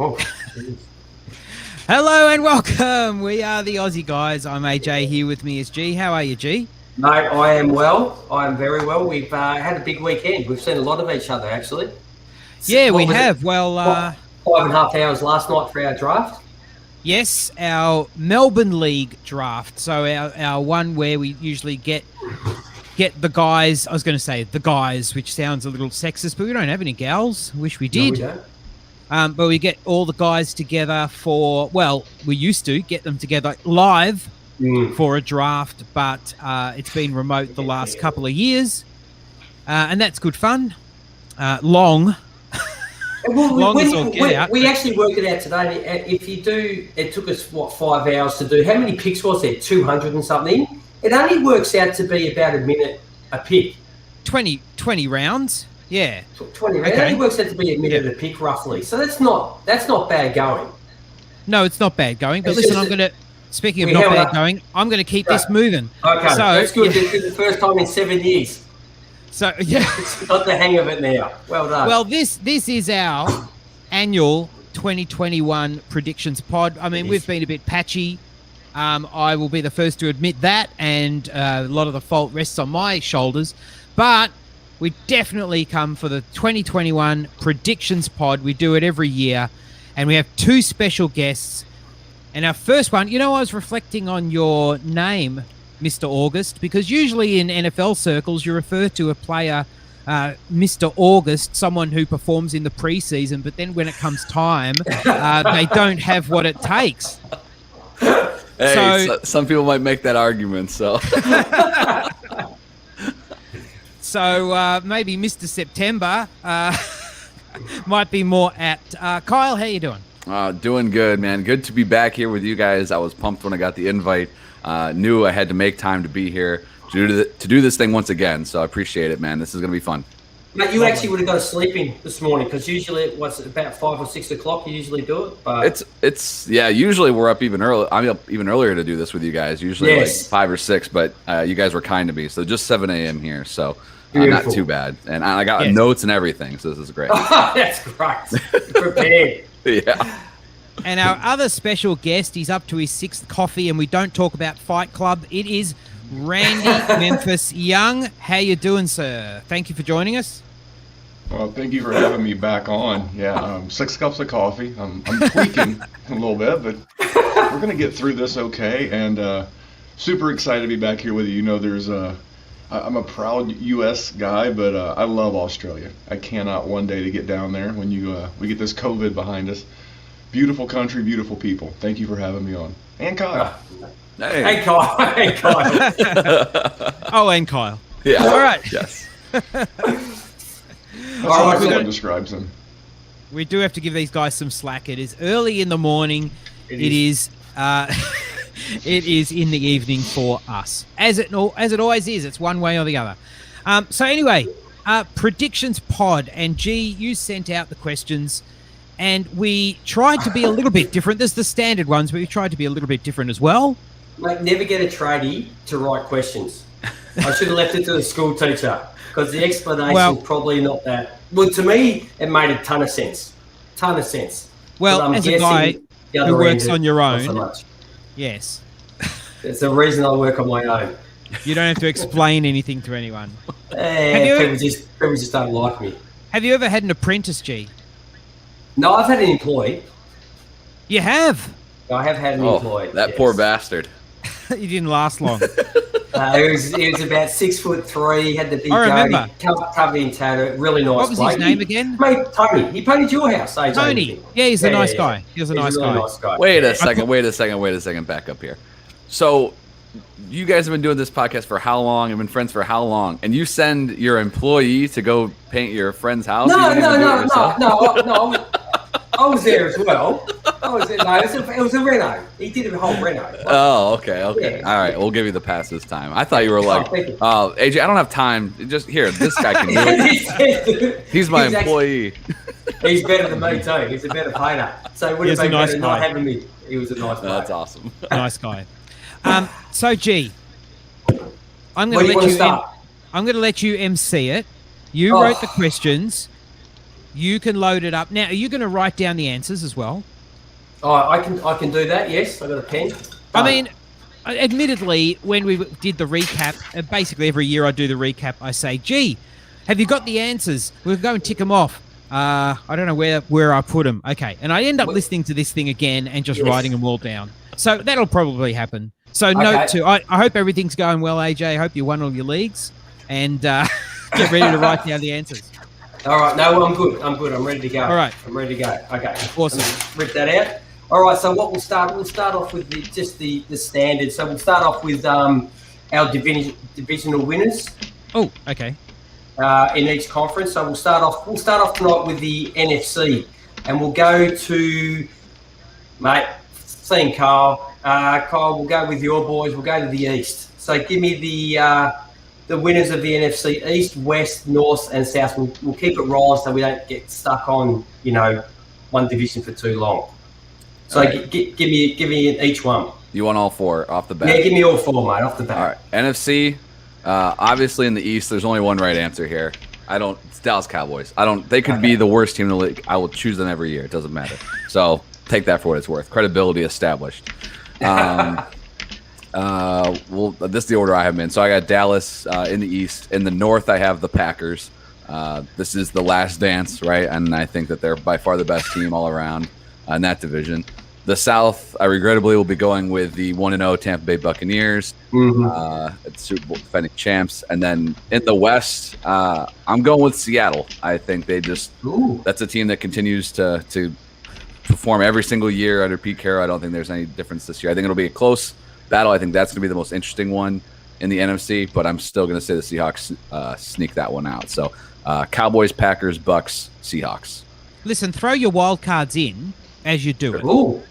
Oh, Hello and welcome. We are the Aussie guys. I'm AJ. Here with me is G. How are you, G? mate, I am well. I am very well. We've had a big weekend. We've seen a lot of each other, actually. Yeah, we have. Well, 5.5 hours last night for our draft. yes, our Melbourne League draft. So our one where we usually get the guys. I was going to say the guys, which sounds a little sexist, but we don't have any gals. Wish we did. No, we don't. But we get all the guys together we used to get them together live for a draft, but it's been remote the last couple of years, and that's good fun. Long. We actually worked it out today. If you do, it took us, 5 hours to do. How many picks was there? 200 and something? It only works out to be about a minute a pick. 20 rounds. Yeah. 20 rounds. It only works out to be a minute a pick, roughly. So that's not bad going. No, it's not bad going. But listen, speaking of not bad going, I'm going to keep this moving. Okay, so, that's good. This is the first time in 7 years. So, yeah. Got the hang of it now. Well done. Well, this is our annual 2021 predictions pod. I mean, we've been a bit patchy. I will be the first to admit that, and a lot of the fault rests on my shoulders. But we definitely come for the 2021 predictions pod. We do it every year, and we have two special guests. And our first one, I was reflecting on your name, Mr. August, because usually in NFL circles you refer to a player, Mr. August, someone who performs in the preseason, but then when it comes time, they don't have what it takes. Hey, so some people might make that argument, so. So maybe Mr. September might be more apt. Kyle, how you doing? Doing good, man. Good to be back here with you guys. I was pumped when I got the invite. Knew I had to make time to be here to do this thing once again. So I appreciate it, man. This is going to be fun. Mate, you actually would have got to sleep in this morning because usually it was about 5 or 6 o'clock. You usually do it, but usually we're up even early. I'm up even earlier to do this with you guys. Usually like 5 or 6, but you guys were kind to me. So just 7 a.m. here. So not too bad. And I got notes and everything. So this is great. That's great. Prepared. Yeah. And our other special guest, he's up to his 6th coffee, and we don't talk about Fight Club. It is Randy Memphis Young. How you doing, sir? Thank you for joining us. Well, thank you for having me back on. Yeah, 6 cups of coffee. I'm tweaking a little bit, but we're going to get through this okay. And super excited to be back here with you. I'm a proud U.S. guy, but I love Australia. I cannot one day to get down there when we get this COVID behind us. Beautiful country, beautiful people. Thank you for having me on. And Kyle. Hey, Kyle. Hey, Kyle. Oh, and Kyle. Yeah. All right. Yes. That's how everyone describes him. We do have to give these guys some slack. It is early in the morning. It is in the evening for us, as it always is. It's one way or the other. So anyway, predictions pod, and G, you sent out the questions, and we tried to be a little bit different. There's the standard ones, but we tried to be a little bit different as well. Mate, never get a tradie to write questions. I should have left it to the school teacher because the explanation probably not that. Well, to me, it made a ton of sense. Well, as a guy who works on your own, so yes. It's the reason I work on my own. You don't have to explain anything to anyone. People just don't like me. Have you ever had an apprentice, G? No, I've had an employee. You have? I have had an employee. That poor bastard. He didn't last long. He was about 6'3". He had the big goatee, covered in tattoo. Really nice. What was his name again? Mate, Tony. He painted your house. AJ. Tony. Yeah, he's a nice guy. He was a nice guy. Wait a second. Back up here. So, you guys have been doing this podcast for how long? You've been friends for how long? And you send your employee to go paint your friend's house? No. I was there as well. It was a reno. He did a whole reno. Oh, okay. Yeah. All right, we'll give you the pass this time. I thought you were like, AJ, I don't have time. Just here, this guy can do it. He's my employee. He's better than me too. He's a better painter. So it would have been better not having me. He was a nice guy. That's awesome. Nice guy. So G, I'm going to let you MC it. You wrote the questions. You can load it up. Now, are you going to write down the answers as well? Oh, I can do that. Yes, I got a pen. I mean, admittedly, when we did the recap, basically every year I do the recap, I say, gee, have you got the answers? We'll go and tick them off. I don't know where I put them. Okay. And I end up listening to this thing again and just writing them all down. So that'll probably happen. So note two, I hope everything's going well, AJ. I hope you won all your leagues. And get ready to write down the answers. All right. No, I'm good. I'm ready to go. All right. I'm ready to go. Okay. Awesome. Rip that out. All right. So what we'll start off with the standard. So we'll start off with our divisional winners. Oh, okay. In each conference. So we'll start off tonight with the NFC, and we'll go to seeing Kyle. Kyle, we'll go with your boys. We'll go to the East. So give me the winners of the NFC East, West, North, and South. We'll keep it rolling so we don't get stuck on one division for too long. So right. give me each one. You want all four off the bat? Yeah, give me all four, mate, off the bat. All right, NFC. Obviously, in the East, there's only one right answer here. It's Dallas Cowboys. They could be the worst team in the league. I will choose them every year. It doesn't matter. So take that for what it's worth. Credibility established. This is the order I have them in. So I got Dallas in the East. In the North, I have the Packers. This is the last dance, right? And I think that they're by far the best team all around in that division. The South, I regrettably will be going with the 1-0 Tampa Bay Buccaneers, it's Super Bowl defending champs. And then in the West, I'm going with Seattle. I think that's a team that continues to perform every single year under Pete Carroll. I don't think there's any difference this year. I think it'll be a close battle. I think that's going to be the most interesting one in the NFC, but I'm still going to say the Seahawks sneak that one out. So Cowboys, Packers, Bucks, Seahawks. Listen, throw your wild cards in as you do it. Ooh.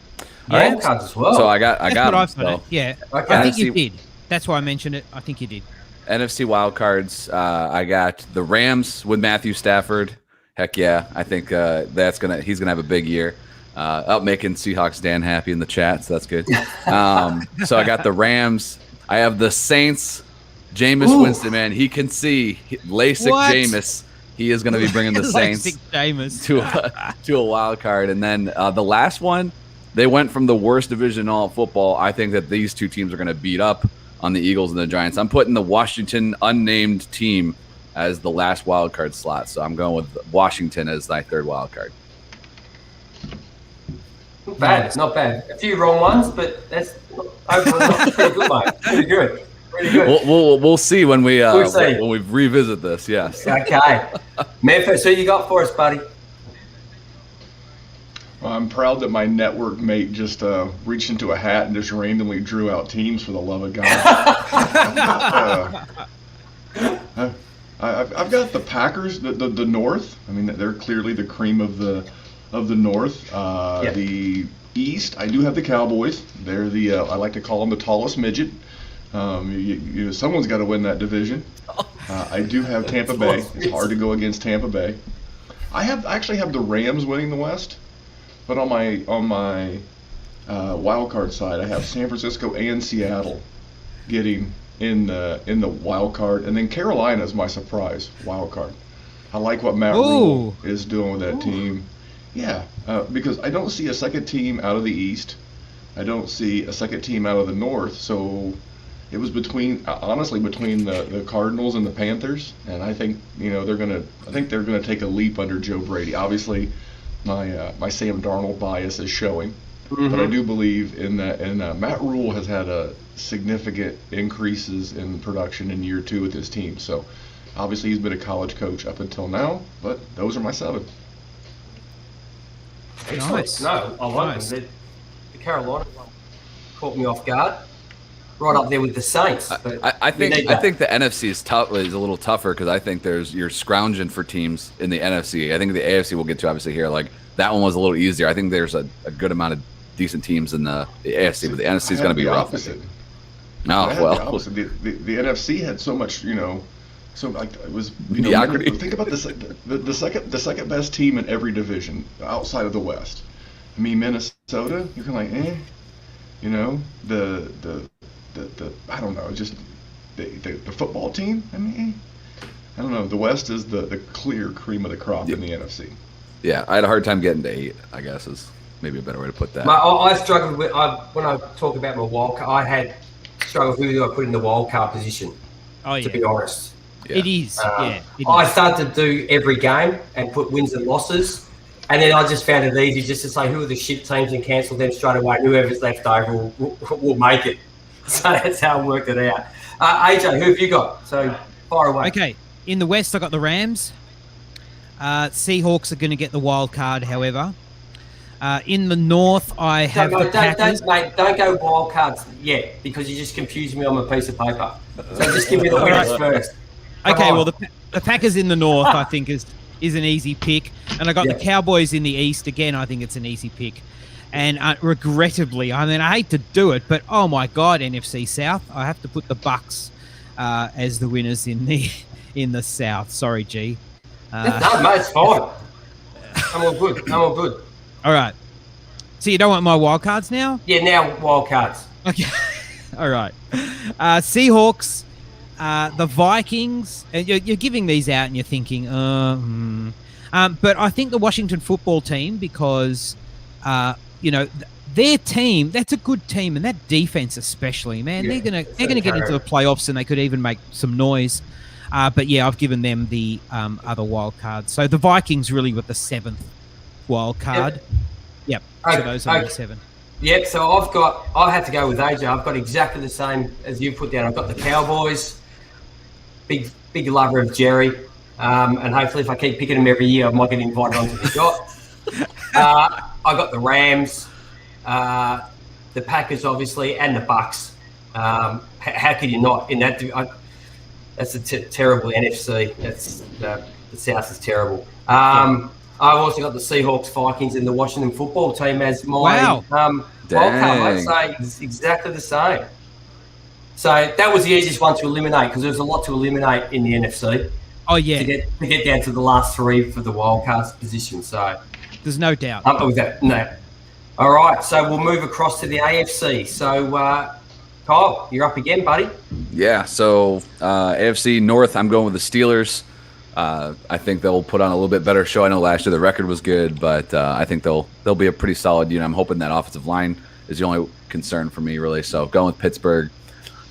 Yeah, cards as well. So I got That's them. what I've yeah, okay. I think you did. That's why I mentioned it. I think you did. NFC wildcards. I got the Rams with Matthew Stafford. Heck yeah, I think he's gonna have a big year. Up making Seahawks Dan happy in the chat, so that's good. So I got the Rams. I have the Saints. Jameis Winston, man, he can see LASIK What? Jameis. He is going to be bringing the Saints to a wild card. And then the last one, they went from the worst division in all of football. I think that these two teams are going to beat up on the Eagles and the Giants. I'm putting the Washington unnamed team as the last wild card slot. So I'm going with Washington as my third wild card. Not bad. It's not bad. A few wrong ones, but that's overall pretty good, mate. Pretty good. Pretty good. We'll see when we revisit this. Yes. Okay. Memphis, who you got for us, buddy? Well, I'm proud that my network mate just reached into a hat and just randomly drew out teams for the love of God. I've got the Packers, the North. I mean, they're clearly the cream of the North. Yep. The East, I do have the Cowboys. They're the I like to call them the tallest midget. Someone's got to win that division. I do have Tampa Bay. It's hard to go against Tampa Bay. I actually have the Rams winning the West, but on my wild card side, I have San Francisco and Seattle getting in the wild card, and then Carolina is my surprise wild card. I like what Matt Rule is doing with that team. Yeah, because I don't see a second team out of the East. I don't see a second team out of the North. So it was between the Cardinals and the Panthers, and I think they're gonna take a leap under Joe Brady. Obviously, my Sam Darnold bias is showing, but I do believe in that. And Matt Rule has had a significant increases in production in year 2 with his team. So obviously he's been a college coach up until now. But those are my 7. Nice. No, I like them. The Carolina one caught me off guard. Right up there with the Saints. I think the NFC is a little tougher because I think you're scrounging for teams in the NFC. I think the AFC we'll get to obviously here. Like that one was a little easier. I think there's a good amount of decent teams in the AFC, but the NFC is going to be rough. No, well, the NFC had so much, so like it was. Mediocrity. Think about this: the second best team in every division outside of the West. I mean, Minnesota. You're kind of like, the I don't know, just the football team. I mean, I don't know. The West is the clear cream of the crop in the NFC. Yeah, I had a hard time getting to 8, I guess is maybe a better way to put that. I struggled with, when I talk about my wild card, I had struggled with who I put in the wild card position, to be honest. Yeah. It is, I started to do every game and put wins and losses, and then I just found it easy just to say who are the shit teams and cancel them straight away, and whoever's left over will make it. So that's how I worked it out. AJ, who have you got? So fire away. Okay, in the West, I got the Rams. Seahawks are going to get the wild card, however. In the North, I have the Packers. Don't go wild cards yet, because you just confused me on my piece of paper. So just give me the winners first. Okay, well, the Packers in the North, I think, is an easy pick. And I got the Cowboys in the East. Again, I think it's an easy pick. And regrettably, I mean, I hate to do it, but oh my God, NFC South, I have to put the Bucks as the winners in the South. Sorry, G. No, mate, it's fine. I'm all good. All right. So you don't want my wild cards now? Yeah, now wild cards. Okay. All right. Seahawks, the Vikings. And you're giving these out and you're thinking, but I think the Washington football team, because, their team, that's a good team, and that defense especially, man, they're gonna get into the playoffs and they could even make some noise. But yeah, I've given them the other wild cards. So the Vikings really with the 7th wild card. Yep. So those are the 7. Yep. So I had to go with AJ. I've got exactly the same as you put down. I've got the Cowboys. Big lover of Jerry. And hopefully, if I keep picking him every year, I might get invited onto the shot. I got the Rams, the Packers, obviously, and the Bucks. How could you not in that? That's a terrible NFC. The South is terrible. I've also got the Seahawks, Vikings, and the Washington football team as my wild card. I'd say it's exactly the same. So that was the easiest one to eliminate, because there was a lot to eliminate in the NFC. Oh yeah, to get down to the last 3 for the wild card position. So there's no doubt. With that, no. All right, so we'll move across to the AFC. So Kyle, you're up again, buddy. Yeah, so AFC North, I'm going with the Steelers. I think they'll put on a little bit better show. I know last year the record was good, but I think they'll be a pretty solid unit. I'm hoping that offensive line is the only concern for me, really. So going with Pittsburgh.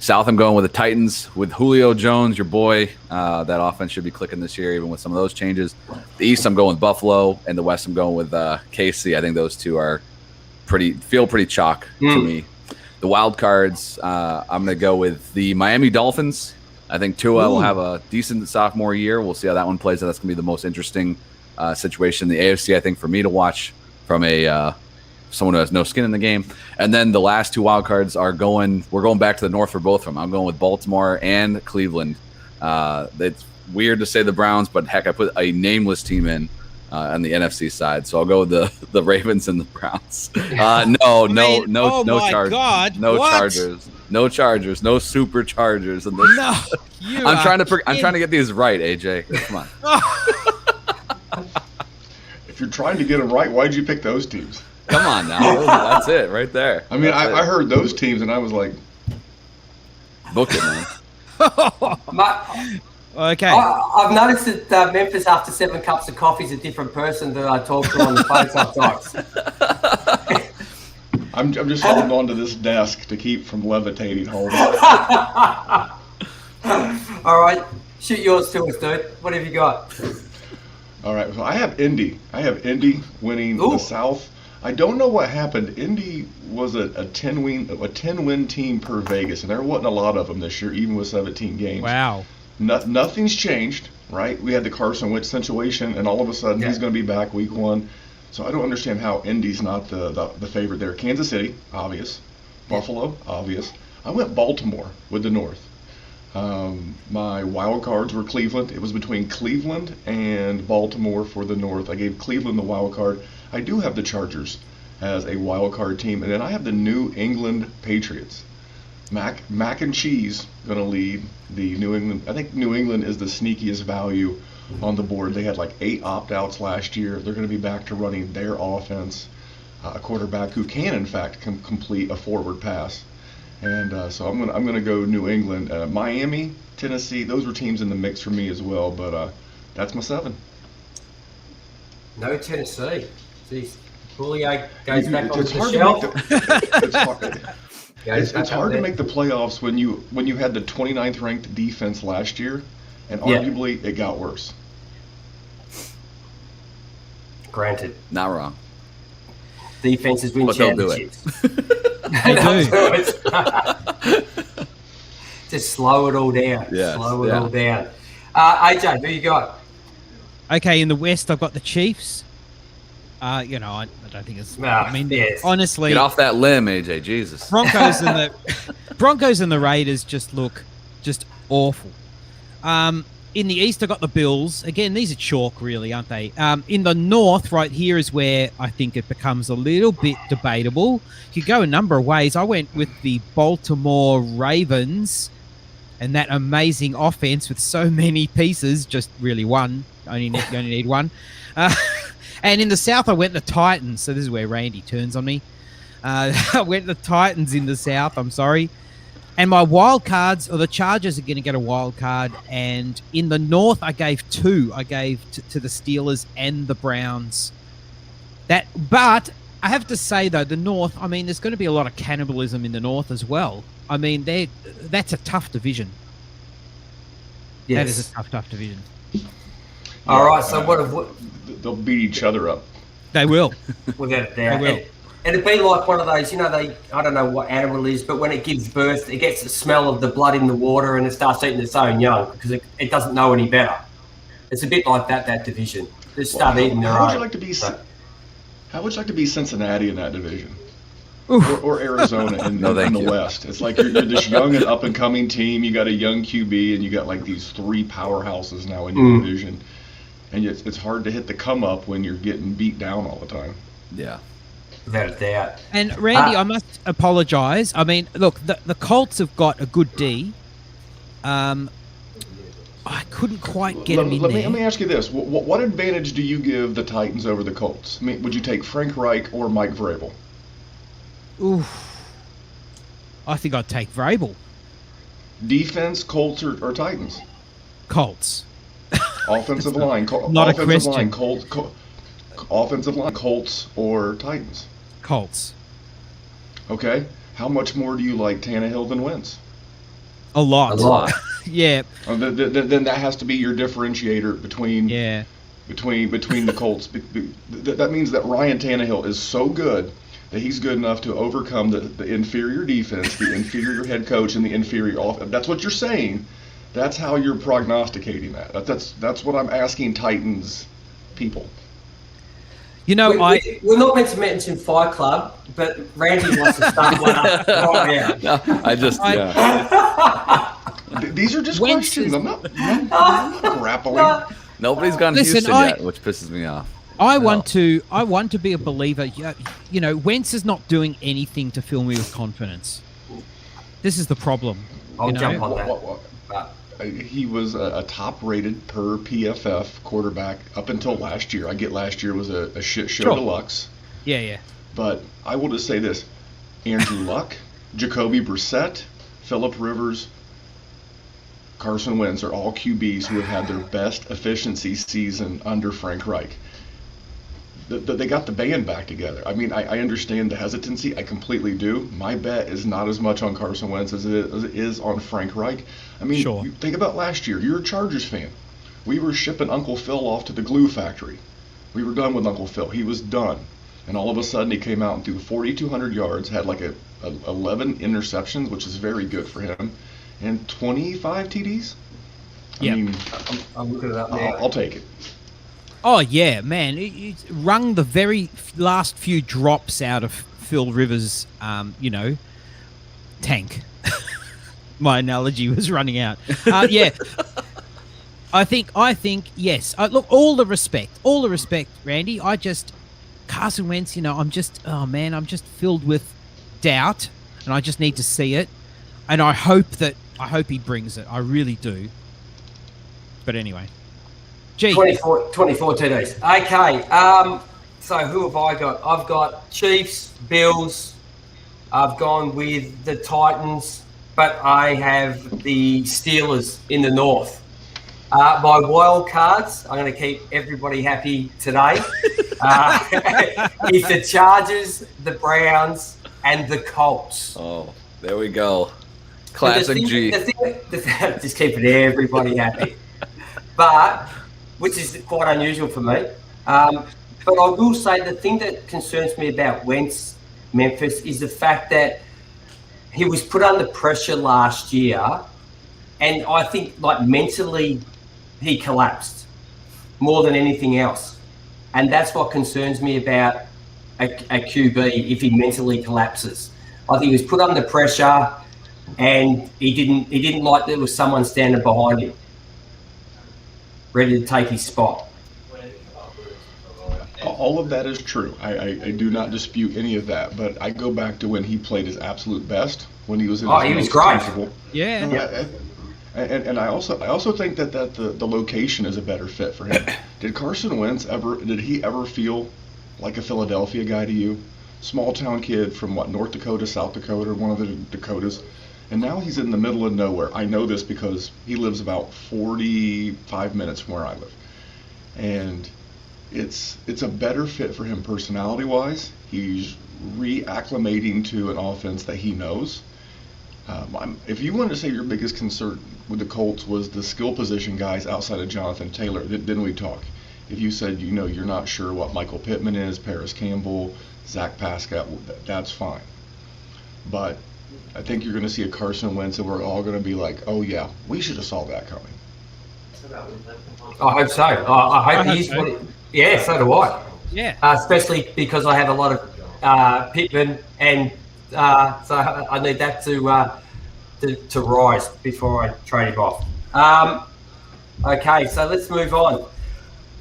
South, I'm going with the Titans with Julio Jones, your boy. That offense should be clicking this year, even with some of those changes. The East, I'm going with Buffalo, and the West, I'm going with KC. I think those two are feel pretty chalk to me. The wild cards, I'm going to go with the Miami Dolphins. I think Tua will have a decent sophomore year. We'll see how that one plays. That's going to be the most interesting situation in the AFC, I think, for me to watch from someone who has no skin in the game. And then the last 2 wild cards we're going back to the North for both of them. I'm going with Baltimore and Cleveland. It's weird to say the Browns, but heck, I put a nameless team in on the NFC side. So I'll go with the Ravens and the Browns. No Chargers. God, no what? Chargers. No Chargers. No Superchargers. And No, I'm trying to get these right, AJ. Come on. If you're trying to get them right, why'd you pick those teams? Come on now. That's it right there. I mean, I heard those teams and I was like, book it, man. Okay. I've noticed that Memphis, after 7 cups of coffee, is a different person that I talk to on the phone sometimes. I'm just holding on to this desk to keep from levitating. Hold on. All right. Shoot yours to us, dude. What have you got? All right. So I have Indy. Indy winning the South. I don't know what happened. Indy was a 10-win team per Vegas, and there wasn't a lot of them this year, even with 17 games. Wow. Nothing's changed, right? We had the Carson Wentz situation, and all of a sudden he's going to be back week 1. So I don't understand how Indy's not the favorite there. Kansas City, obvious. Buffalo, obvious. I went Baltimore with the North. My wild cards were Cleveland. It was between Cleveland and Baltimore for the North. I gave Cleveland the wild card. I do have the Chargers as a wild card team, and then I have the New England Patriots. Mac and Cheese going to lead the New England. I think New England is the sneakiest value on the board. They had like 8 opt-outs last year. They're going to be back to running their offense. A quarterback who can, in fact, complete a forward pass. And so I'm gonna go New England. Miami, Tennessee, those were teams in the mix for me as well. But that's my 7. No Tennessee. Jeez. Julio goes back on It's the hard shelf. It's hard to make the playoffs when you had the 29th ranked defense last year, and arguably it got worse. Granted. Not wrong. Defenses win But they'll do championships. They do. Just slow it all down. Yes, Slow it yeah. all down. AJ, who you got? Okay, in the West, I've got the Chiefs. I don't think it's. Yes. Honestly, Get off that limb, AJ. Jesus. Broncos and the Raiders just look just awful. In the East, I got the Bills. Again, these are chalk, really, aren't they? In the North, right here is where I think it becomes a little bit debatable. You go a number of ways. I went with the Baltimore Ravens and that amazing offense with so many pieces, just really one. You only need one. And in the South, I went the Titans. So this is where Randy turns on me. I went the Titans in the South. I'm sorry. And my wild cards, or the Chargers are going to get a wild card. And in the North, I gave two. I gave to the Steelers and the Browns. But I have to say, though, the North, I mean, there's going to be a lot of cannibalism in the North as well. I mean, that's a tough division. Yes. That is a tough division. All right, so what They'll beat each other up. They will. without a They doubt. will. And it'd be like one of those, I don't know what animal it is, but when it gives birth, it gets the smell of the blood in the water and it starts eating its own young because it doesn't know any better. It's a bit like that division. They start eating their own. How would you like to be Cincinnati in that division? Or Arizona in the West? It's like you're this young and up-and-coming team. You got a young QB, and you got like these three powerhouses now in your division. And it's hard to hit the come-up when you're getting beat down all the time. Yeah. Without a doubt. And Randy, I must apologise. I mean, look, the Colts have got a good D. I couldn't quite get him in there. Let me ask you this: what advantage do you give the Titans over the Colts? I mean, would you take Frank Reich or Mike Vrabel? Oof. I think I'd take Vrabel. Defense, Colts or Titans? Colts. Offensive line, not offensive a question. line, offensive line, Colts or Titans? Colts. Okay. How much more do you like Tannehill than Wentz? A lot. Yeah. Then that has to be your differentiator between the Colts. That means that Ryan Tannehill is so good that he's good enough to overcome the inferior defense, the inferior head coach, and the inferior offense. That's what you're saying. That's how you're prognosticating that. That's what I'm asking Titans people. We're not meant to mention Fight Club, but Randy wants to start one up right now. No, These are just questions. I'm not grappling. Nobody's gone to Houston yet, which pisses me off. I want to be a believer. Wentz is not doing anything to fill me with confidence. This is the problem. I'll jump on that. He was a top-rated per PFF quarterback up until last year. I get last year was a shit show deluxe. Yeah. But I will just say this: Andrew Luck, Jacoby Brissett, Phillip Rivers, Carson Wentz are all QBs who have had their best efficiency season under Frank Reich. They got the band back together. I mean, I understand the hesitancy. I completely do. My bet is not as much on Carson Wentz as it is on Frank Reich. I mean, you think about last year. You're a Chargers fan. We were shipping Uncle Phil off to the glue factory. We were done with Uncle Phil. He was done. And all of a sudden, he came out and threw 4,200 yards, had like 11 interceptions, which is very good for him, and 25 TDs. I mean, I'm looking it up now. I'll take it. Oh, yeah, man. It wrung the very last few drops out of Phil Rivers', tank. My analogy was running out. Yeah. I think, yes. Look, all the respect, Randy. Carson Wentz, I'm just filled with doubt, and I just need to see it. And I hope he brings it. I really do. But anyway. 24 TDs. Okay. So who have I got? I've got Chiefs, Bills. I've gone with the Titans, but I have the Steelers in the North. My wild cards, I'm going to keep everybody happy today. It's the Chargers, the Browns, and the Colts. Oh, there we go. Classic G. Just keeping everybody happy. But, which is quite unusual for me. But I will say the thing that concerns me about Memphis is the fact that he was put under pressure last year, and I think like mentally he collapsed more than anything else, and that's what concerns me about a QB if he mentally collapses. I think he was put under pressure, and he didn't like there was someone standing behind him, ready to take his spot. All of that is true. I do not dispute any of that, but I go back to when he played his absolute best, when he was in his he was most great. comfortable. Yeah. And I also think that the location is a better fit for him. Did Carson Wentz did he ever feel like a Philadelphia guy to you? Small town kid from North Dakota, South Dakota, or one of the Dakotas. And now he's in the middle of nowhere. I know this because he lives about 45 minutes from where I live. And it's a better fit for him personality-wise. He's reacclimating to an offense that he knows. If you wanted to say your biggest concern with the Colts was the skill position guys outside of Jonathan Taylor, then we talk. If you said, you're not sure what Michael Pittman is, Paris Campbell, Zach Pascal, that's fine. But I think you're going to see a Carson Wentz and we're all going to be like, oh yeah, we should have saw that coming. I hope so. I hope he is what it. Yeah, so do I. Yeah. Especially because I have a lot of Pittman, and so I need that to rise before I trade him off. Okay, so let's move on.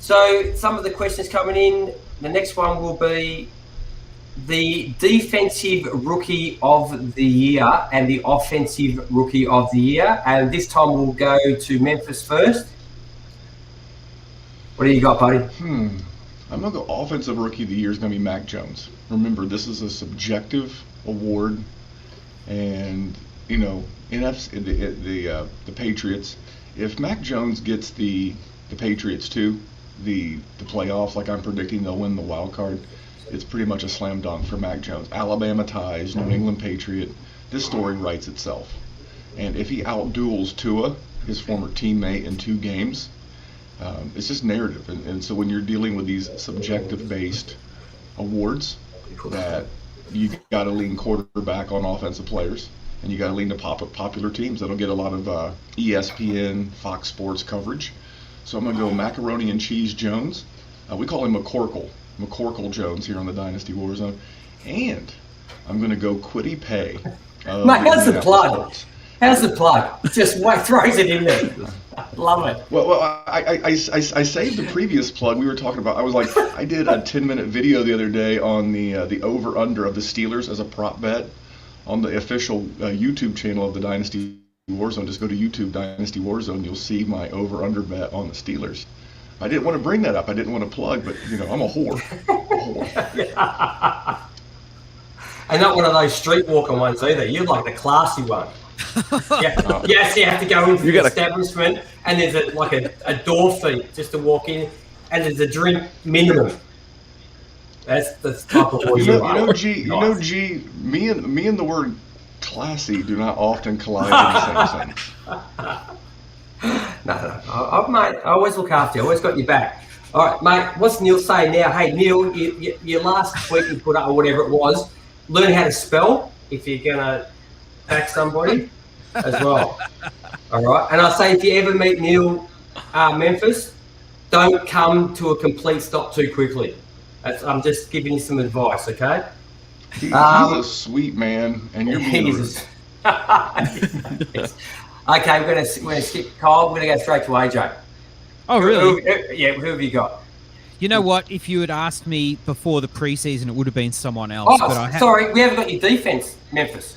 So some of the questions coming in. The next one will be the defensive rookie of the year and the offensive rookie of the year. And this time we'll go to Memphis first. What do you got, buddy? I'm going to go offensive rookie of the year is going to be Mac Jones. Remember, this is a subjective award, and the Patriots. If Mac Jones gets the Patriots to the playoffs, like I'm predicting they'll win the wild card, it's pretty much a slam dunk for Mac Jones. Alabama ties, New England Patriot. This story writes itself. And if he outduels Tua, his former teammate, in 2 games, it's just narrative. And so when you're dealing with these subjective-based awards, that you got to lean quarterback on offensive players, and you got to lean to popular teams that'll get a lot of ESPN, Fox Sports coverage. So I'm going to go Macaroni and Cheese Jones. We call him McCorkle Jones here on the Dynasty Warzone. And I'm going to go Kwity Paye. Mate, how's the plug? How's the plug? Just throws it in there. Love it. Well, I saved the previous plug we were talking about. I did a 10-minute video the other day on the over-under of the Steelers as a prop bet on the official YouTube channel of the Dynasty Warzone. Just go to YouTube Dynasty Warzone. You'll see my over-under bet on the Steelers. I didn't want to bring that up. I didn't want to plug, but I'm a whore. And not one of those streetwalker ones either. You're like the classy one. Yes, you have to go into the establishment, and there's a door fee just to walk in, and there's a drink minimum. That's the type of boy you are. G. Me and the word classy do not often collide in the same sentence. No. Mate, I always look after you. I always got your back. All right, mate. What's Neil saying now? Hey, Neil, your last tweet you put up or whatever it was, learn how to spell if you're gonna back somebody as well. All right, and I say if you ever meet Neil, Memphis, don't come to a complete stop too quickly. I'm just giving you some advice, okay? He's a sweet man, and you're being yes. Okay, we're gonna skip Kyle. We're gonna go straight to AJ. Oh, really? Who have you got? You know what? If you had asked me before the preseason, it would have been someone else. Sorry, we haven't got your defense, Memphis.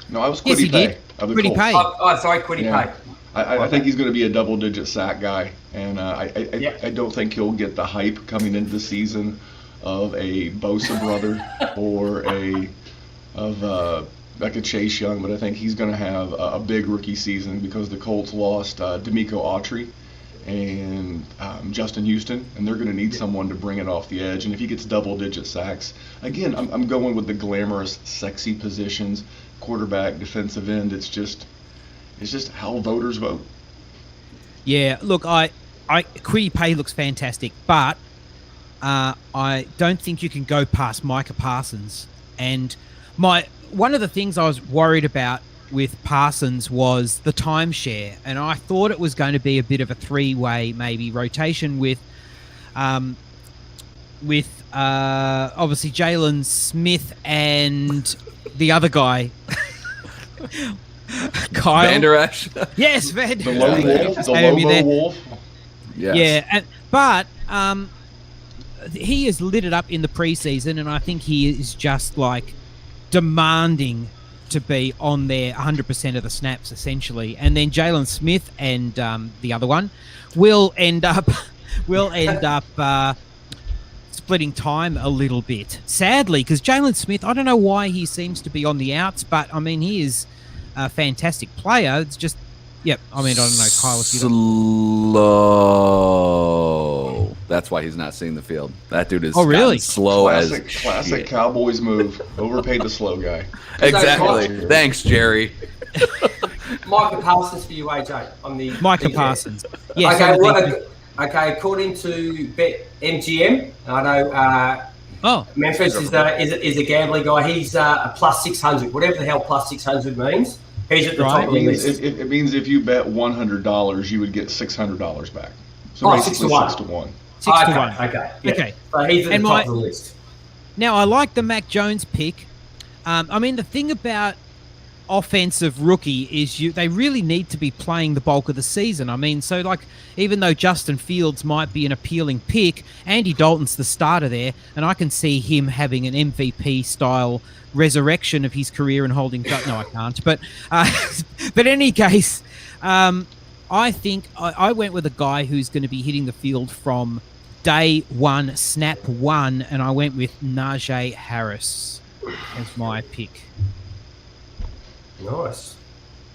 No, I was Kwity Paye. Kwity Paye. Oh, sorry, Kwity Paye. I think he's going to be a double-digit sack guy, and I don't think he'll get the hype coming into the season of a Bosa brother or that could chase Young, but I think he's going to have a big rookie season because the Colts lost D'Amico Autry and Justin Houston, and they're going to need someone to bring it off the edge. And if he gets double-digit sacks, again, I'm going with the glamorous, sexy positions, quarterback, defensive end. It's just how voters vote. Yeah, look, Kwity Paye looks fantastic, but I don't think you can go past Micah Parsons. And one of the things I was worried about with Parsons was the timeshare, and I thought it was going to be a bit of a three-way maybe rotation with obviously Jalen Smith and the other guy. Kyle. Vander Esch. Yes, The lone wolf. The Lobo wolf. Yes. Yeah, but he has lit it up in the preseason, and I think he is just like demanding to be on there 100% of the snaps, essentially. And then Jalen Smith and the other one will end up splitting time a little bit, sadly, because Jalen Smith, I don't know why he seems to be on the outs, but I mean, he is a fantastic player. It's just, yep. I mean, I don't know, Kyle. If you slow. That's why he's not seeing the field. That dude is really slow classic shit. Cowboys move. Overpaid the slow guy. Exactly. Thanks, Jerry. Micah Parsons for you, AJ. On the Micah Parsons. Yes. Okay, according to BetMGM, I know Memphis is a gambling guy. He's a plus 600, whatever the hell plus 600 means. He's at the top of the list. It means if you bet $100, you would get $600 back. So basically 6 to 1. 6 to 1. Okay. Yeah. Okay. So he's at the top of the list. Now, I like the Mac Jones pick. I mean, the thing about offensive rookie is they really need to be playing the bulk of the season. I mean, so like, even though Justin Fields might be an appealing pick, Andy Dalton's the starter there, and I can see him having an MVP style resurrection of his career and holding. No, I can't. But in any case, I think I went with a guy who's going to be hitting the field from day one, snap one, and I went with Najee Harris as my pick. Nice.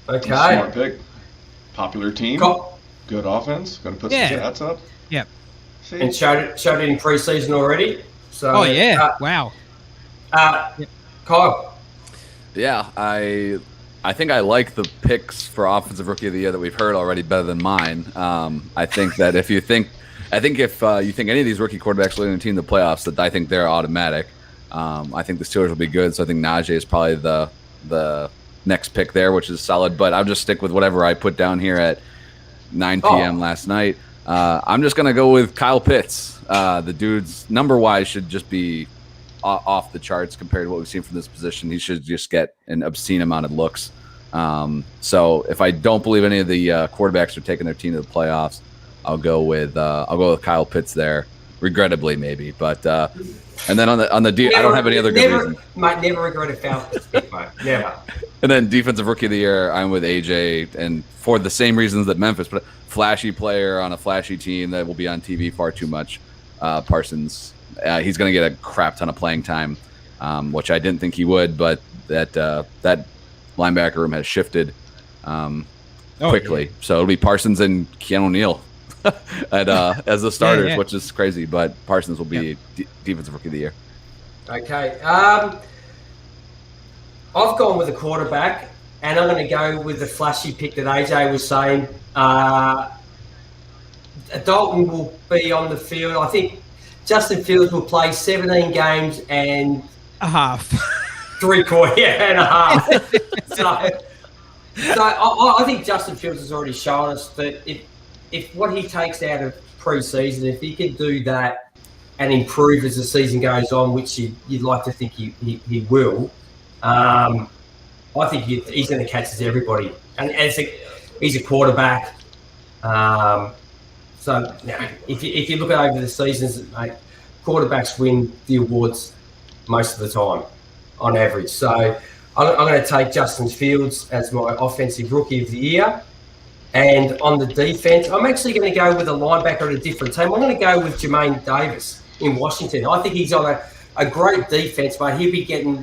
Okay. Smart pick. Popular team. Good offense. Going to put some stats up. Yep. See? And showed it in preseason already. So. Oh yeah! Wow. Kyle. Yeah, I think I like the picks for offensive rookie of the year that we've heard already better than mine. I think that if you think any of these rookie quarterbacks leading the team to the playoffs, that I think they're automatic. I think the Steelers will be good, so I think Najee is probably the next pick there, which is solid. But I'll just stick with whatever I put down here at 9 p.m. last night. I'm just gonna go with Kyle Pitts. The dude's number-wise should just be off the charts compared to what we've seen from this position. He should just get an obscene amount of looks. So if I don't believe any of the quarterbacks are taking their team to the playoffs, I'll go with Kyle Pitts there. Regrettably, maybe, but and then on the I don't have any other good reason. Might never regret a Falcons pick, mate. Never. And then defensive rookie of the year, I'm with AJ, and for the same reasons that Memphis, but flashy player on a flashy team that will be on TV far too much. Parsons, he's going to get a crap ton of playing time, which I didn't think he would, but that linebacker room has shifted quickly. Yeah. So it'll be Parsons and Keanu Neal as the starters, which is crazy. But Parsons will be defensive rookie of the year. Okay. I've gone with a quarterback, and I'm going to go with the flashy pick that AJ was saying. Dalton will be on the field. I think Justin Fields will play 17 games and a half. 3/4, and a half. So I think Justin Fields has already shown us that if what he takes out of preseason, if he can do that and improve as the season goes on, which you'd like to think he will, I think he's going to catch everybody. And he's a quarterback. So if you look at over the seasons, mate, quarterbacks win the awards most of the time on average. So I'm going to take Justin Fields as my offensive rookie of the year. And on the defense, I'm actually going to go with a linebacker at a different team. I'm going to go with Jermaine Davis in Washington. I think he's on a great defense, but he'll be getting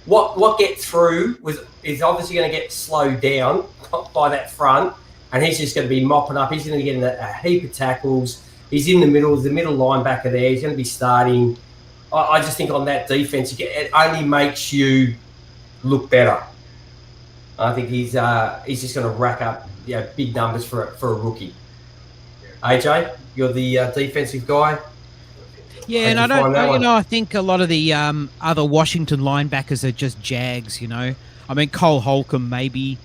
what gets through is obviously going to get slowed down by that front, and he's just going to be mopping up. He's going to get in a heap of tackles. He's in the middle linebacker there. He's going to be starting. I just think on that defense, it only makes you look better. I think he's just going to rack up big numbers for a rookie. AJ, you're the defensive guy. Yeah, and I think a lot of the other Washington linebackers are just Jags, I mean, Cole Holcomb maybe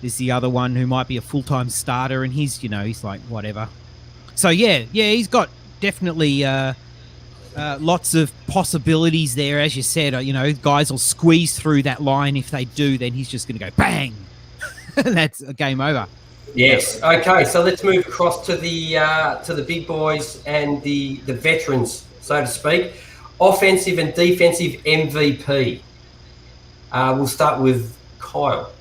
is the other one who might be a full-time starter, and he's like, whatever. So, yeah, he's got definitely lots of possibilities there. As you said, guys will squeeze through that line. If they do, then he's just going to go bang. That's a game over. Yes. Okay, so let's move across to the big boys and the veterans, so to speak. Offensive and defensive MVP. We'll start with Kyle.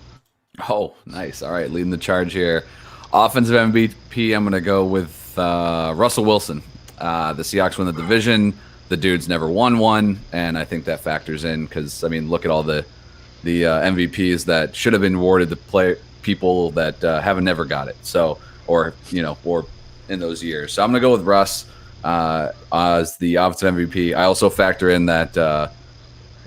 Oh, nice. All right, leading the charge here. Offensive MVP, I'm going to go with Russell Wilson. The Seahawks win the division. The dude's never won one, and I think that factors in because, I mean, look at all the MVPs that should have been awarded to people that haven't never got it. So, or in those years. So I'm going to go with Russ as the offensive MVP. I also factor in that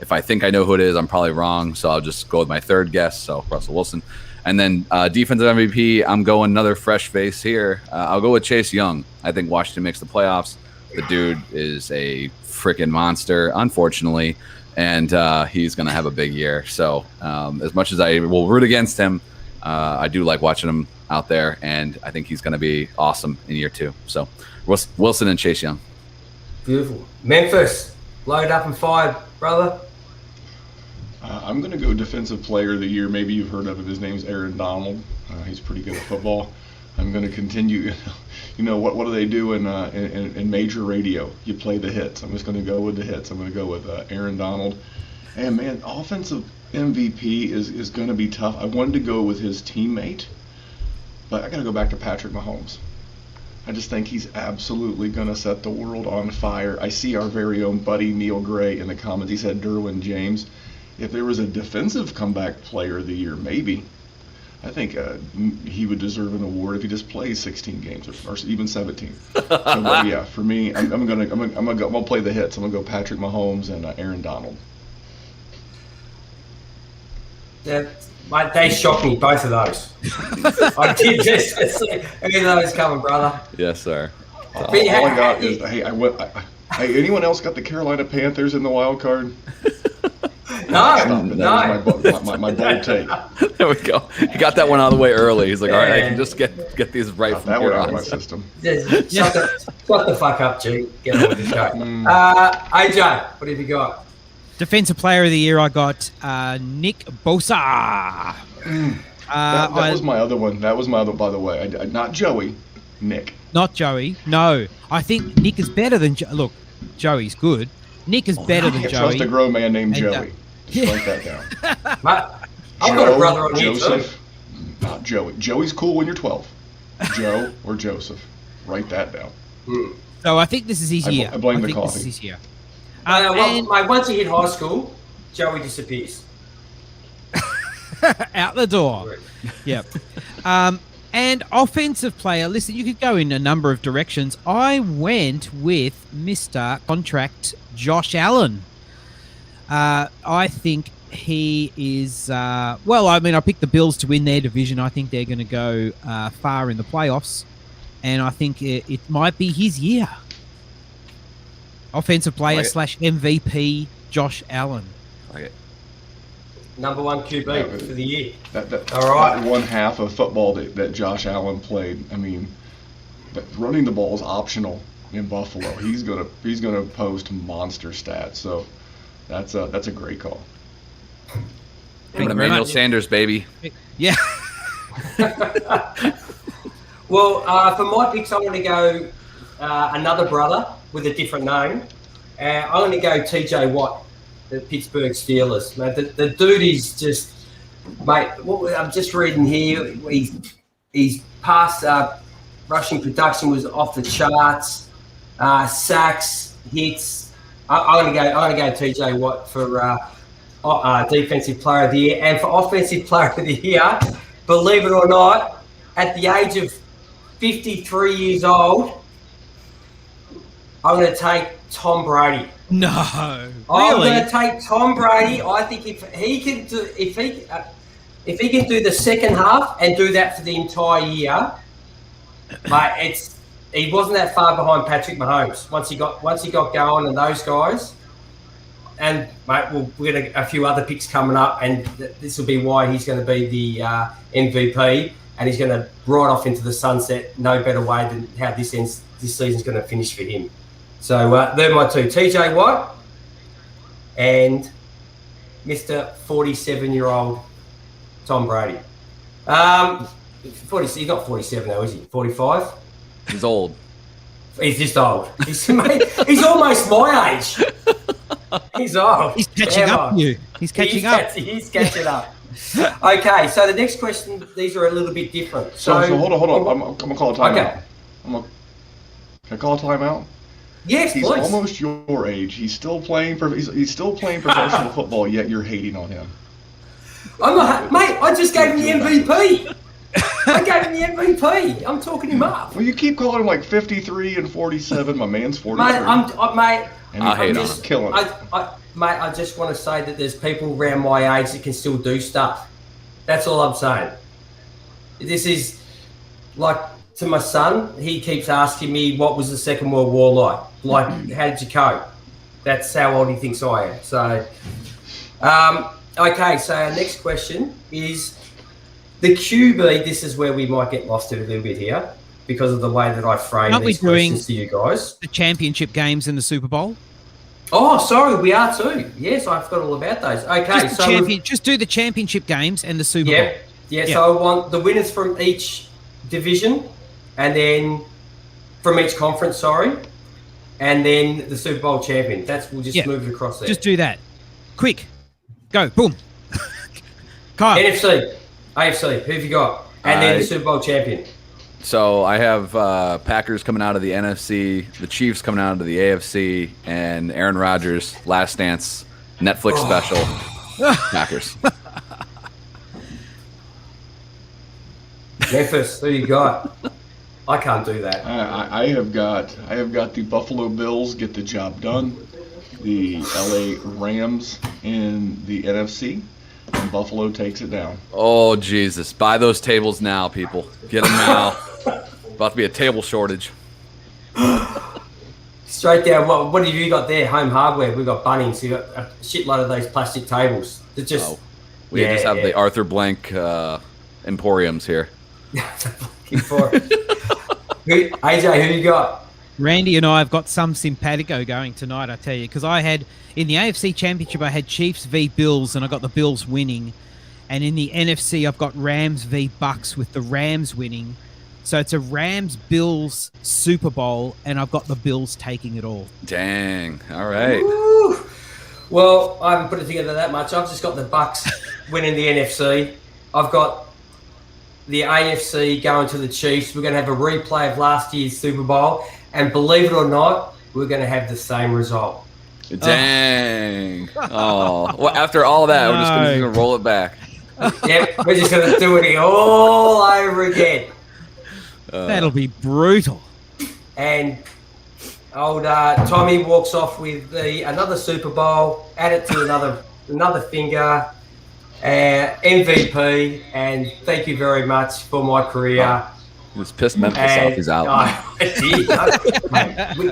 if I think I know who it is, I'm probably wrong. So I'll just go with my third guess. So Russell Wilson. And then defensive MVP, I'm going another fresh face here. I'll go with Chase Young. I think Washington makes the playoffs. The dude is a freaking monster, unfortunately, and he's going to have a big year. So as much as I will root against him, I do like watching him out there, and I think he's going to be awesome in year 2. So Wilson and Chase Young. Beautiful. Memphis, load up and fire, brother. I'm going to go Defensive Player of the Year. Maybe you've heard of him. His name's Aaron Donald. He's pretty good at football. I'm going to continue. What do they do in major radio? You play the hits. I'm just going to go with the hits. I'm going to go with Aaron Donald. And, man, offensive MVP is going to be tough. I wanted to go with his teammate, but I got to go back to Patrick Mahomes. I just think he's absolutely going to set the world on fire. I see our very own buddy Neil Gray in the comments. He said Derwin James. If there was a defensive comeback player of the year, maybe. I think he would deserve an award if he just plays 16 games or even 17. So, but yeah, for me, I'm gonna play the hits. I'm gonna go Patrick Mahomes and Aaron Donald. Yeah, they shocked me, both of those. I did just see any of those coming, brother. Yes, sir. All I got is hey, anyone else got the Carolina Panthers in the wild card? No. That was my bold take. There we go. He got that one out of the way early. He's like, all right, I can just get these right from that here one out on. of my system. Shut the fuck up, G. Get on with the show. AJ, what have you got? Defensive Player of the Year, I got Nick Bosa. That was my other one. That was my other, by the way. Not Joey, Nick. Not Joey. No, I think Nick is better than Look, Joey's good. Nick is better than Joey. Trust a grown man named Joey. Just write that down. I've got a brother on Joseph, not Joey. Joey's cool when you're 12. Joe or Joseph. Write that down. So I think this is his year. I blame the coffee. This is his year. Once he hit high school, Joey disappears. Out the door. Yep. And offensive player, listen, you could go in a number of directions. I went with Mr. Contract Josh Allen. I think he is, I picked the Bills to win their division. I think they're going to go far in the playoffs. And I think it might be his year. Offensive player / MVP, Josh Allen. Okay. Number 1 QB for the year. All right. That one half of football that Josh Allen played. I mean, running the ball is optional in Buffalo. He's gonna post monster stats. So that's a great call. Emmanuel Sanders, baby. Yeah. Well, for my picks, I'm going to go another brother with a different name. I'm going to go TJ Watt, the Pittsburgh Steelers. Man, the dude is just, mate. I'm just reading here. He's past rushing production was off the charts. Sacks, hits. I'm going to go TJ Watt for Defensive Player of the Year. And for Offensive Player of the Year, believe it or not, at the age of 53 years old, I'm going to take Tom Brady. No, I'm really? going to take Tom Brady. I think if he can do the second half and do that for the entire year, mate, he wasn't that far behind Patrick Mahomes once he got going and those guys. And mate, we're going to a few other picks coming up, and this will be why he's going to be the MVP, and he's going to ride off into the sunset. No better way than how this season's going to finish for him. So they're my two: TJ Watt and Mr. 47-year-old Tom Brady. 40. He's not 47 though, is he? 45. He's old. He's just old. He's almost my age. He's old. He's catching up to you. He's catching up. He's catching up. Okay, so the next question, these are a little bit different. So hold on. I'm going to call a timeout. Okay. Can I call a timeout? Yes, He's please. almost your age. He's still playing professional football, yet you're hating on him. I'm not, mate, I just gave him the MVP. I gave him the MVP. I'm talking him up. Well, you keep calling him like 53 and 47. My man's 43. Mate, I hate on him. Killing it. Mate, I just want to say that there's people around my age that can still do stuff. That's all I'm saying. This is like to my son. He keeps asking me what was the Second World War like. Like, how did you cope? That's how old he thinks I am. So, okay. So our next question is the QB. This is where we might get lost a little bit here because of the way that I frame these questions to you guys. The championship games in the Super Bowl? Oh, sorry, we are too. Yes, I forgot all about those. Okay, just do the championship games and the Super Bowl. Yeah. So I want the winners from each division, and then from each conference. Sorry, and then the Super Bowl champion. We'll just move it across there. Just do that. Quick, go, boom. Kyle. NFC, AFC. Who have you got? And then the Super Bowl champion. So I have Packers coming out of the NFC, the Chiefs coming out of the AFC, and Aaron Rodgers, Last Dance, Netflix special, Packers. Memphis, who you got? I can't do that. I have got the Buffalo Bills get the job done, the LA Rams in the NFC, and Buffalo takes it down. Oh, Jesus. Buy those tables now, people. Get them now. About to be a table shortage. Straight down. What have you got there? Home Hardware. We've got Bunnings. You've got a shitload of those plastic tables. They're just... We just have the Arthur Blank Emporiums here. AJ, who you got? Randy and I have got some simpatico going tonight, I tell you, because I had, in the AFC Championship, I had Chiefs v Bills, and I got the Bills winning. And in the NFC, I've got Rams v Bucks with the Rams winning. So it's a Rams-Bills Super Bowl, and I've got the Bills taking it all. Dang. All right. Woo. Well, I haven't put it together that much. I've just got the Bucks winning the NFC. I've got the AFC going to the Chiefs. We're going to have a replay of last year's Super Bowl. And believe it or not, we're going to have the same result. Dang. Oh. Well, after all that, we're just going to roll it back. Yep, we're just going to do it all over again. That'll be brutal. And old Tommy walks off with another Super Bowl, add it to another finger, MVP, and thank you very much for my career. He was pissed Memphis off. He's out.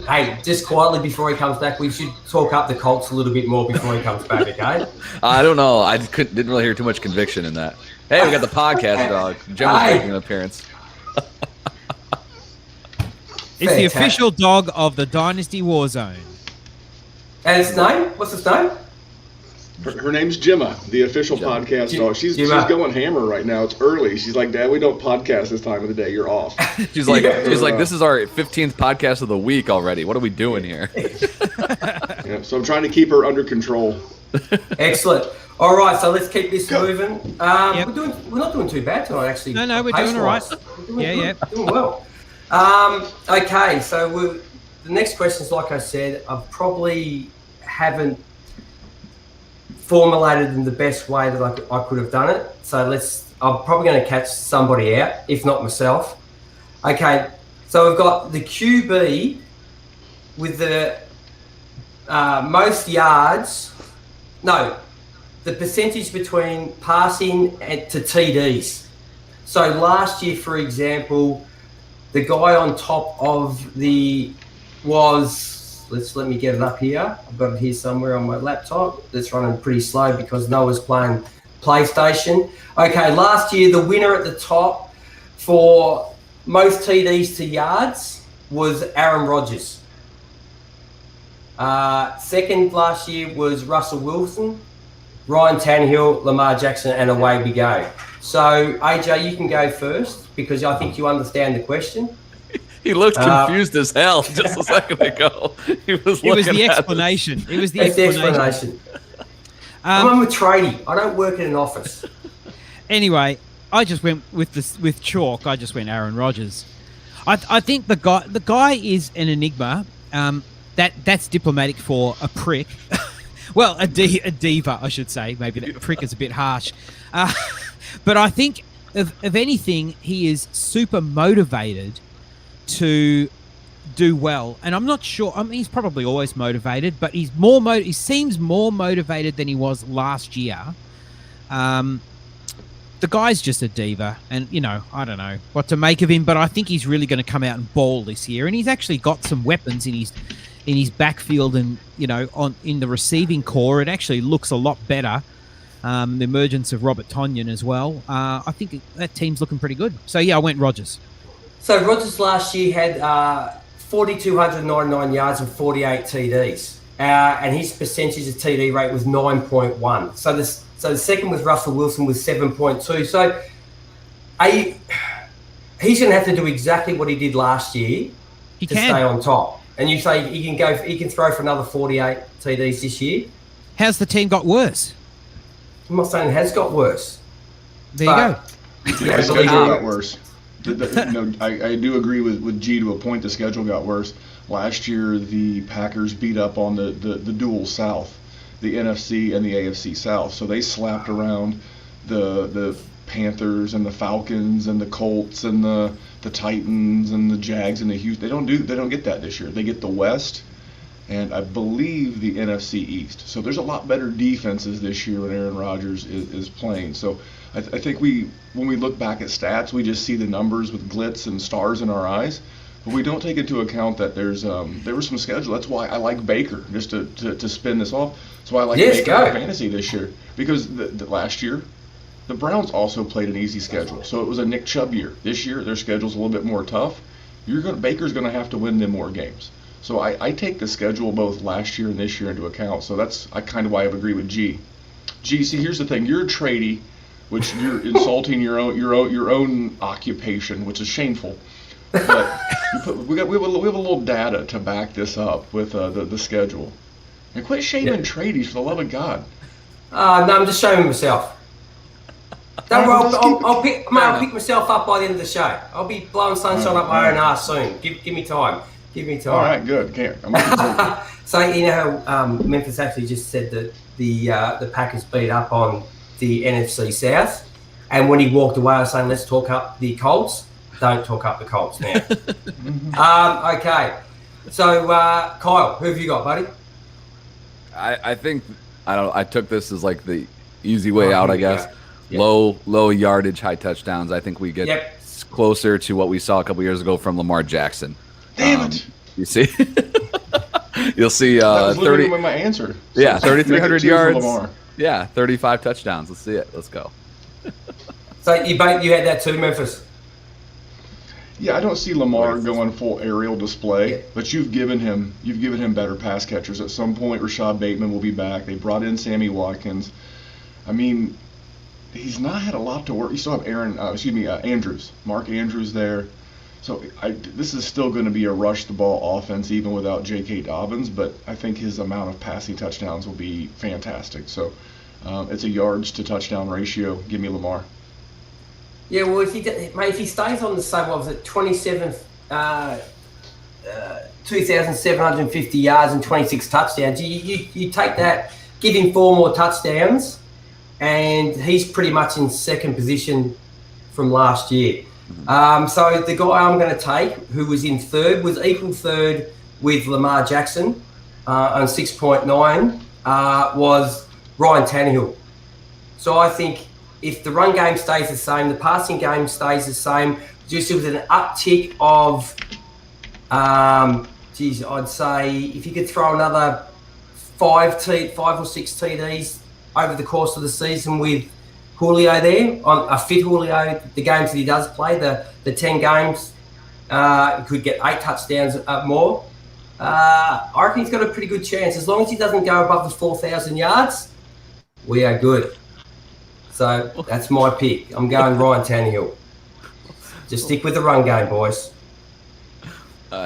Hey, just quietly before he comes back, we should talk up the Colts a little bit more before he comes back, okay? I don't know. I didn't really hear too much conviction in that. Hey, we got the podcast dog. Jim was making an appearance. It's the official dog of the Dynasty Warzone. And its name? What's its name? Her name's Gemma, the official podcast dog. She's going hammer right now. It's early. She's like, Dad, we don't podcast this time of the day. You're off. She's like, this is our 15th podcast of the week already. What are we doing here? Yeah, so I'm trying to keep her under control. Excellent. All right, so let's keep this moving. We're not doing too bad tonight, actually. No, we're doing all right. We're doing well. Okay, so the next question is, like I said, I probably haven't formulated in the best way that I could have done it. So I'm probably going to catch somebody out, if not myself. Okay, so we've got the QB with the most yards. No, the percentage between passing to TDs. So last year, for example, the guy on top of let me get it up here. I've got it here somewhere on my laptop. It's running pretty slow because Noah's playing PlayStation. Okay, last year, the winner at the top for most TDs to yards was Aaron Rodgers. Second last year was Russell Wilson, Ryan Tannehill, Lamar Jackson, and away we go. So, AJ, you can go first because I think you understand the question. He looked confused as hell just a second ago. It was the explanation. It was the explanation. I'm a tradie. I don't work in an office. Anyway, I just went with chalk. I just went Aaron Rodgers. I think the guy is an enigma. That's diplomatic for a prick. Well, a diva, I should say. Maybe that prick is a bit harsh. But I think, if anything, he is super motivated to do well. And I'm not sure. I mean, he's probably always motivated, but he's he seems more motivated than he was last year. The guy's just a diva, and I don't know what to make of him, but I think he's really going to come out and ball this year. And he's actually got some weapons in his backfield, and in the receiving core, it actually looks a lot better. The emergence of Robert Tonyan as well. I think that team's looking pretty good. So yeah, I went Rodgers. So Rodgers last year had 4,299 yards and 48 TDs, and his percentage of TD rate was 9.1. So the second was Russell Wilson with 7.2. So he's going to have to do exactly what he did last year to stay on top. And you say he can throw for another 48 TDs this year. How's the team got worse? I'm not saying it has got worse. There you go. Yeah, the schedule got worse. I do agree with G to a point. The schedule got worse. Last year, the Packers beat up on the dual South, the NFC and the AFC South. So they slapped around the Panthers and the Falcons and the Colts and the Titans and the Jags and the Houston. They don't get that this year. They get the West and I believe the NFC East. So there's a lot better defenses this year when Aaron Rodgers is playing. So I think when we look back at stats, we just see the numbers with glitz and stars in our eyes, but we don't take into account that there was some schedule. That's why I like Baker, just to spin this off. That's why I like Baker in fantasy this year, because the last year the Browns also played an easy schedule, so it was a Nick Chubb year. This year their schedule's a little bit more tough. Baker's going to have to win them more games. So I take the schedule both last year and this year into account. So that's kind of why I agree with G. G, see, here's the thing: you're a tradie, which you're insulting your own occupation, which is shameful. But we have a little data to back this up with the schedule. And quit shaming tradies, for the love of God. No, I'm just shaming myself. Don't worry, I'll pick myself up by the end of the show. I'll be blowing sunshine up my own ass soon. Give me time. Give me time. All right, good. So how Memphis actually just said that the Packers beat up on the NFC South, and when he walked away, I was saying, let's talk up the Colts. Don't talk up the Colts now. Okay. So Kyle, who have you got, buddy? I think I took this as like the easy way out, I guess. Yep. Low yardage, high touchdowns. I think we get closer to what we saw a couple years ago from Lamar Jackson. Damn it! You see, you'll see. That was 30. My answer. So, yeah, 3,300 yards. Yeah, 35 touchdowns. Let's see it. Let's go. So you had that too, Memphis. Yeah, I don't see Lamar going full aerial display, but you've given him better pass catchers. At some point, Rashad Bateman will be back. They brought in Sammy Watkins. I mean, he's not had a lot to work. You still have Andrews, Mark Andrews there. So this is still going to be a rush the ball offense even without J.K. Dobbins, but I think his amount of passing touchdowns will be fantastic. So it's a yards to touchdown ratio. Give me Lamar. Yeah, well, if he stays on the same, what was it, 2,750 yards and 26 touchdowns, you take that give him 4 more touchdowns, and he's pretty much in second position from last year. So the guy I'm going to take, who was in third, was equal third with Lamar Jackson on 6.9, was Ryan Tannehill. So I think if the run game stays the same, the passing game stays the same, just with an uptick of, I'd say if you could throw another 5 or 6 TDs over the course of the season with Julio there, on a fit Julio, the games that he does play, the 10 games, could get 8 touchdowns more. I reckon he's got a pretty good chance. As long as he doesn't go above the 4,000 yards, we are good. So that's my pick. I'm going Ryan Tannehill. Just stick with the run game, boys.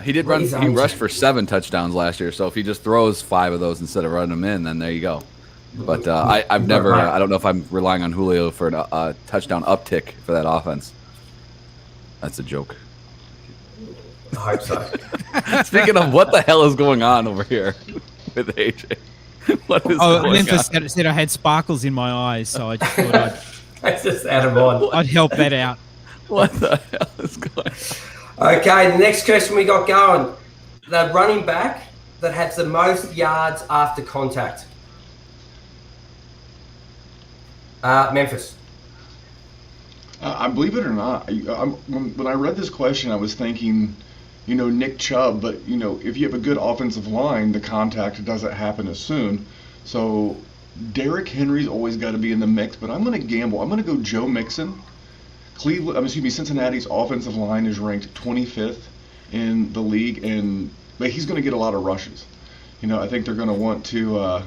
He rushed for 7 touchdowns last year. So if he just throws 5 of those instead of running them in, then there you go. But I don't know if I'm relying on Julio for a touchdown uptick for that offense. That's a joke. I hope so. Speaking of, what the hell is going on over here with AJ? What is going Memphis on? said I had sparkles in my eyes, so I just thought That's just out of mind. I'd help that out. What the hell is going on? Okay, the next question we got going. The running back that has the most yards after contact. Memphis. I believe it or not, when I read this question, I was thinking, Nick Chubb, but, if you have a good offensive line, the contact doesn't happen as soon. So Derrick Henry's always got to be in the mix, but I'm going to gamble. I'm going to go Joe Mixon. Cincinnati's offensive line is ranked 25th in the league, but he's going to get a lot of rushes. I think they're going to want to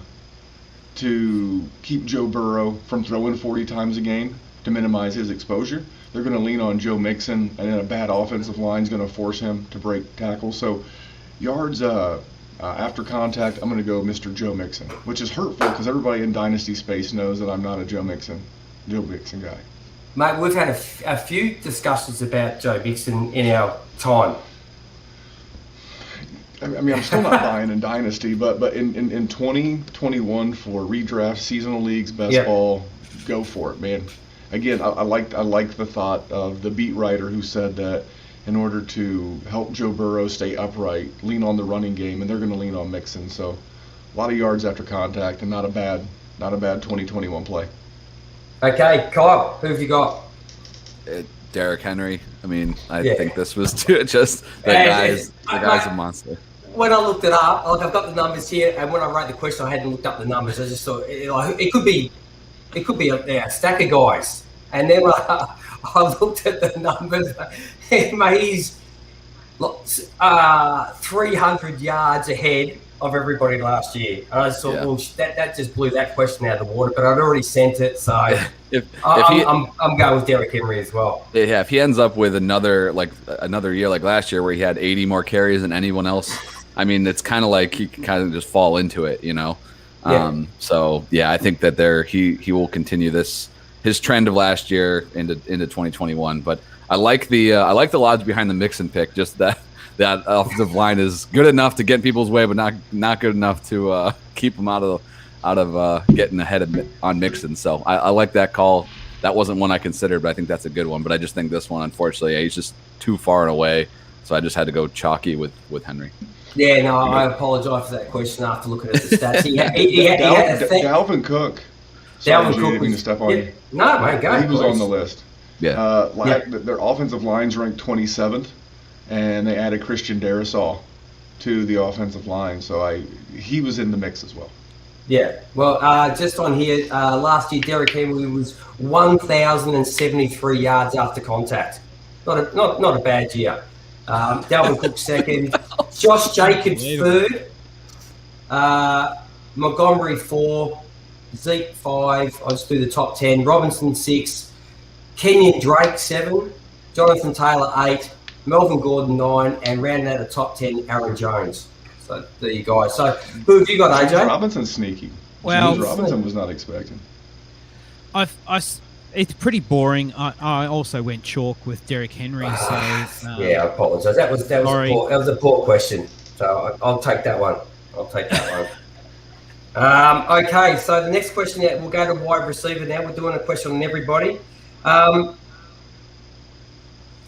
keep Joe Burrow from throwing 40 times a game to minimize his exposure. They're going to lean on Joe Mixon, and then a bad offensive line is going to force him to break tackles. So yards after contact, I'm going to go Mr. Joe Mixon, which is hurtful because everybody in Dynasty space knows that I'm not a Joe Mixon guy. Mate, we've had a few discussions about Joe Mixon in our time. I'm still not buying in Dynasty, but in 2021 for redraft, seasonal leagues, best ball, go for it, man. Again, I like the thought of the beat writer who said that in order to help Joe Burrow stay upright, lean on the running game, and they're going to lean on Mixon. So a lot of yards after contact, and not a bad 2021 play. Okay, Kyle, who have you got? Derrick Henry. I think this was just the guy's a monster. When I looked it up, I've got the numbers here, and when I wrote the question, I hadn't looked up the numbers. I just thought it could be a stack of guys. And then when I looked at the numbers, he's 300 yards ahead of everybody last year. And I just thought, well, that just blew that question out of the water. But I'd already sent it, so I'm going with Derrick Henry as well. Yeah, if he ends up with another year like last year where he had 80 more carries than anyone else, it's kind of like he can kind of just fall into it, So I think that he will continue his trend of last year into 2021. But I like the odds behind the Mixon pick. Just that offensive line is good enough to get in people's way, but not good enough to keep them out of getting ahead on Mixon. So I like that call. That wasn't one I considered, but I think that's a good one. But I just think this one, unfortunately, he's just too far and away. So I just had to go chalky with Henry. Yeah, no, I apologise for that question after looking at the stats. Dalvin Cook. Dalvin Cook was... step on you. No, mate, go. He was on the list. Yeah. Their offensive line's ranked 27th, and they added Christian Darrisaw to the offensive line, so he was in the mix as well. Yeah, well, just on here, last year Derrick Henry was 1,073 yards after contact. Not a bad year. Dalvin Cook second, Josh Jacobs third, Montgomery 4, Zeke 5. I'll just do the top 10. Robinson 6, Kenyon Drake 7, Jonathan Taylor 8, Melvin Gordon 9, and rounding out the top 10, Aaron Jones. So there you go. So who have you got, AJ? James Robinson's sneaky. Well, James Robinson was not expecting. It's pretty boring. I also went chalk with Derrick Henry. So I apologise. That was a poor question. So I'll take that one. Okay, so the next question, we'll go to wide receiver now. We're doing a question on everybody.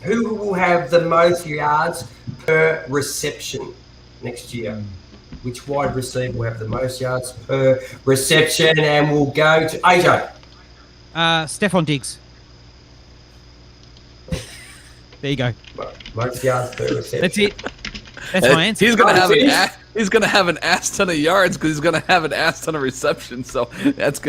Who will have the most yards per reception next year? Which wide receiver will have the most yards per reception? And we'll go to AJ. Stephon Diggs. There you go. Most yards per reception. That's it. That's my answer. He's gonna have an ass ton of yards because he's gonna have an ass ton of receptions. So he's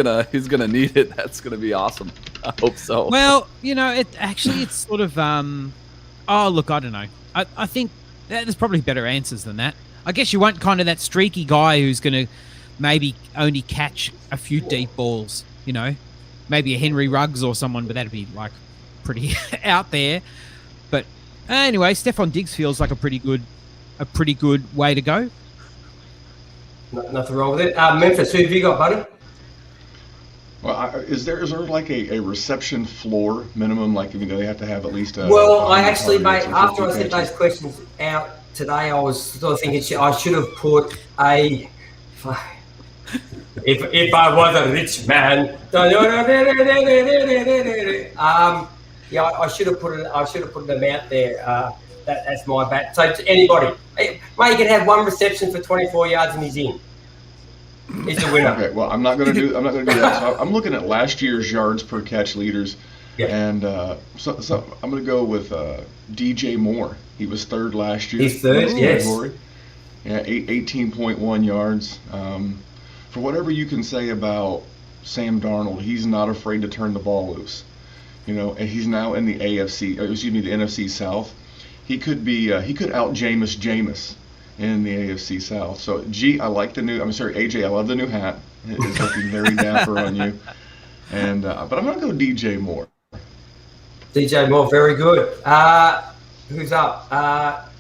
gonna need it. That's gonna be awesome. I hope so. Well, it's sort of oh look, I don't know. I think there's probably better answers than that. I guess you want kind of that streaky guy who's gonna maybe only catch a few deep balls. Maybe a Henry Ruggs or someone, but that'd be like pretty out there. But anyway, Stephon Diggs feels like a pretty good way to go. Nothing wrong with it. Memphis, who have you got, buddy? Well, is there like a reception floor minimum? Like, they have to have at least. I actually, mate, after I sent those questions out today, I was sort of thinking I should have put a. If I was a rich man, I should have put it. I should have put them out there. That's my bet. So to anybody, mate, you can have one reception for 24 yards and he's in. He's the winner. Okay, well, I'm not going to do that. So I'm looking at last year's yards per catch leaders, and so I'm going to go with DJ Moore. He was third last year. He's third, yes. Yeah, 18.1 yards. For whatever you can say about Sam Darnold, he's not afraid to turn the ball loose. And he's now in the the NFC South. He could out Jameis in the AFC South. So I like AJ, I love the new hat. It's looking very dapper on you. And but I'm gonna go DJ Moore. DJ Moore, very good. Who's up?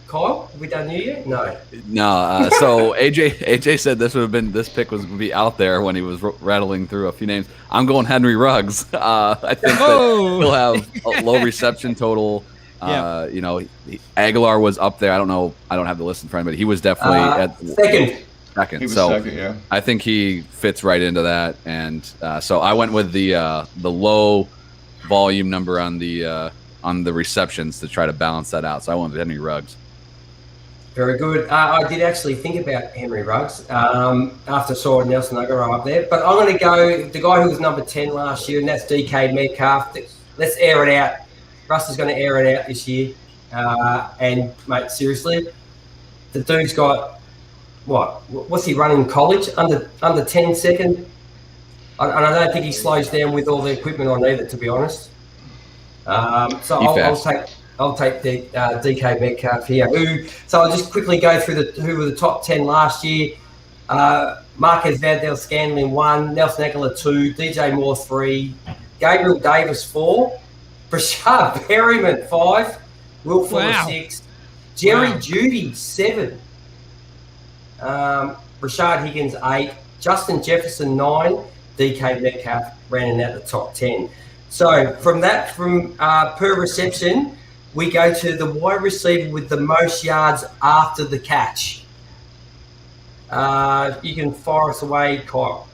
Kyle, have we done you yet? No. So AJ said this pick was going to be out there when he was rattling through a few names. I'm going Henry Ruggs. I think that he'll have a low reception total. Aguilar was up there. I don't know. I don't have the list in front of me. He was definitely at second. He was so second, yeah. I think he fits right into that. And so I went with the low volume number on the receptions to try to balance that out. So I went with Henry Ruggs. Very good. I did actually think about Henry Ruggs after I saw Nelson Aguilar up there. But I'm going to go the guy who was number 10 last year, and that's DK Metcalf. Let's air it out. Russ is going to air it out this year. And, mate, seriously, the dude's got, what's he running in college? Under 10 second? And I don't think he slows down with all the equipment on either, to be honest. I'll take the DK Metcalf here. So I'll just quickly go through who were the top 10 last year. Marquez Valdez-Scantling 1, Nelson Aguilar 2, DJ Moore 3, Gabriel Davis 4, Brashard Perryman 5, Will Fuller 6, Jerry Jeudy 7, Rashard Higgins 8, Justin Jefferson 9, DK Metcalf rounding out the top 10. So from per reception, we go to the wide receiver with the most yards after the catch. You can fire us away, Kyle.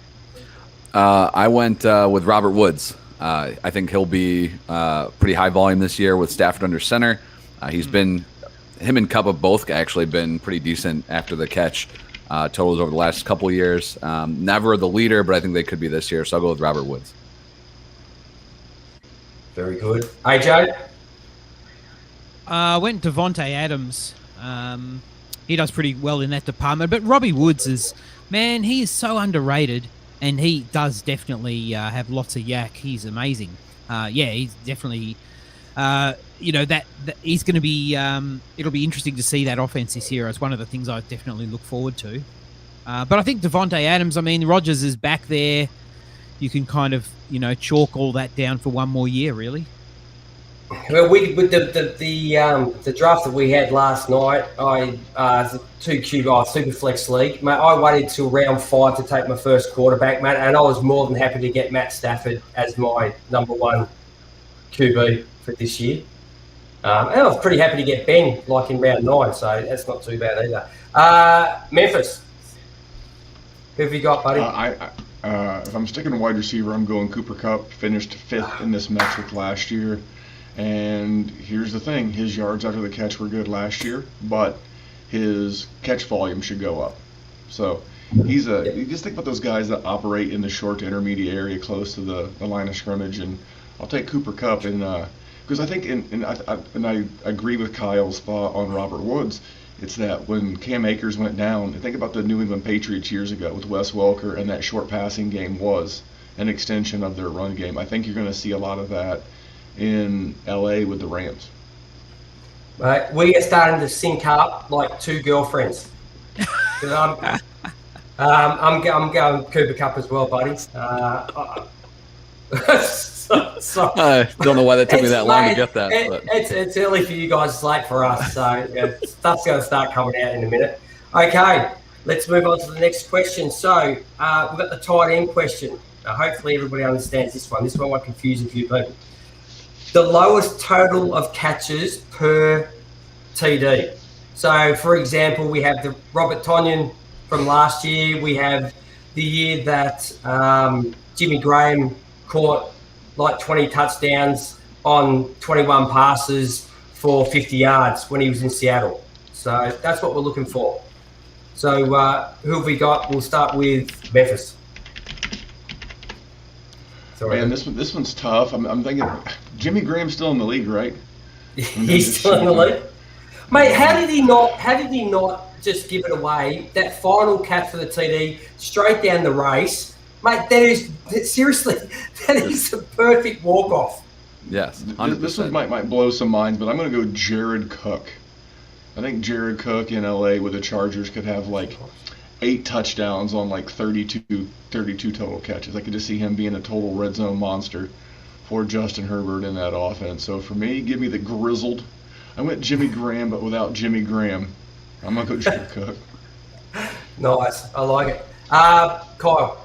I went with Robert Woods. I think he'll be pretty high volume this year with Stafford under center. Him and Cup have both actually been pretty decent after the catch totals over the last couple of years. Never the leader, but I think they could be this year. So I'll go with Robert Woods. Very good. AJ? I went Devontae Adams. He does pretty well in that department. But Robbie Woods he is so underrated, and he does definitely have lots of yak. He's amazing. He's definitely, he's going to be, it'll be interesting to see that offense this year. It's one of the things I definitely look forward to. But I think Devontae Adams, Rodgers is back there. You can kind of, chalk all that down for one more year, really. Well, with the draft that we had last night, the 2Q Super Flex League, mate, I waited till round 5 to take my first quarterback, mate, and I was more than happy to get Matt Stafford as my number 1 QB for this year. And I was pretty happy to get Ben in round 9, so that's not too bad either. Memphis. Who have you got, buddy? If I'm sticking to wide receiver, I'm going Cooper Kupp. Finished 5th in this metric last year. And here's the thing. His yards after the catch were good last year, but his catch volume should go up. So you just think about those guys that operate in the short to intermediate area close to the line of scrimmage, and I'll take Cooper Kupp. And because I think, and I agree with Kyle's thought on Robert Woods, it's that when Cam Akers went down, think about the New England Patriots years ago with Wes Welker, and that short passing game was an extension of their run game. I think you're going to see a lot of that in LA with the Rams. Right, we are starting to sync up like two girlfriends. I'm going Cooper Kupp as well, buddy. I don't know why that took me that long to get that. It's early for you guys, it's late for us. So stuff's going to start coming out in a minute. Okay, let's move on to the next question. So we've got the tight end question. Hopefully everybody understands this one. This one might confuse a few people. The lowest total of catches per TD. So, for example, we have the Robert Tonyan from last year. We have the year that Jimmy Graham caught like 20 touchdowns on 21 passes for 50 yards when he was in Seattle. So that's what we're looking for. So who have we got? We'll start with Memphis. Sorry. Man, this one's tough. I'm thinking Jimmy Graham's still in the league, right? He's still in the league. Mate, how did he not just give it away? That final catch for the TD, straight down the race. Mate, that is a perfect walk-off. Yes, 100%. This one might blow some minds, but I'm going to go Jared Cook. I think Jared Cook in LA with the Chargers could have like 8 touchdowns on like 32 total catches. I could just see him being a total red zone monster for Justin Herbert in that offense. So for me, give me the grizzled. I went Jimmy Graham, but without Jimmy Graham. I'm going to go Jared Cook. Nice. I like it. Kyle.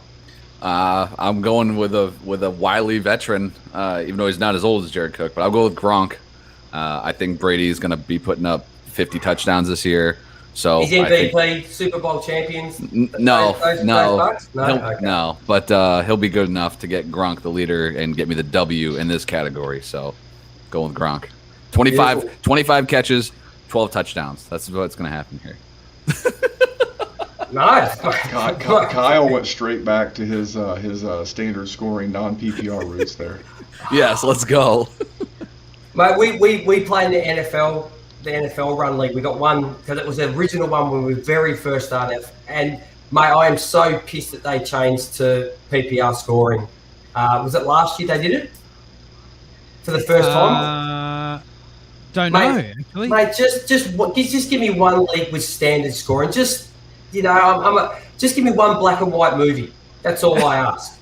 I'm going with a wily veteran, even though he's not as old as Jared Cook, but I'll go with Gronk. I think Brady's going to be putting up 50 touchdowns this year. So he's MVP, Super Bowl champions. No. But he'll be good enough to get Gronk the leader and get me the W in this category. So going with Gronk. 25 catches, 12 touchdowns. That's what's going to happen here. Nice. Kyle went straight back to his standard scoring non-PPR roots there. Yes, let's go. Mate, we play in the NFL run league. We got one because it was the original one when we very first started. And mate, I am so pissed that they changed to PPR scoring. Was it last year they did it for the first time? Don't know. Actually. Mate, just give me one league with standard scoring. Just just give me one black and white movie. That's all I ask.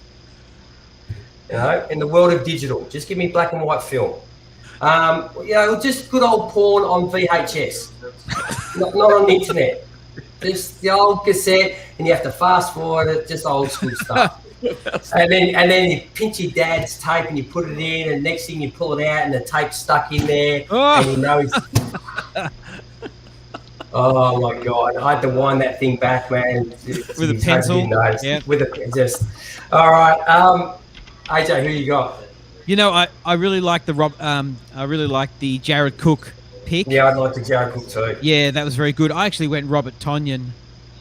In the world of digital, just give me black and white film. Just good old porn on VHS, not on the internet. Just the old cassette, and you have to fast forward it. Just old school stuff. And then you pinch your dad's tape and you put it in, and next thing you pull it out and the tape's stuck in there, and you know he's. Oh my God! I had to wind that thing back, man. With a pencil. Yeah. With a all right. AJ, who you got? You know, I really like the Jared Cook pick. Yeah, I'd like the Jared Cook too. Yeah, that was very good. I actually went Robert Tonyan.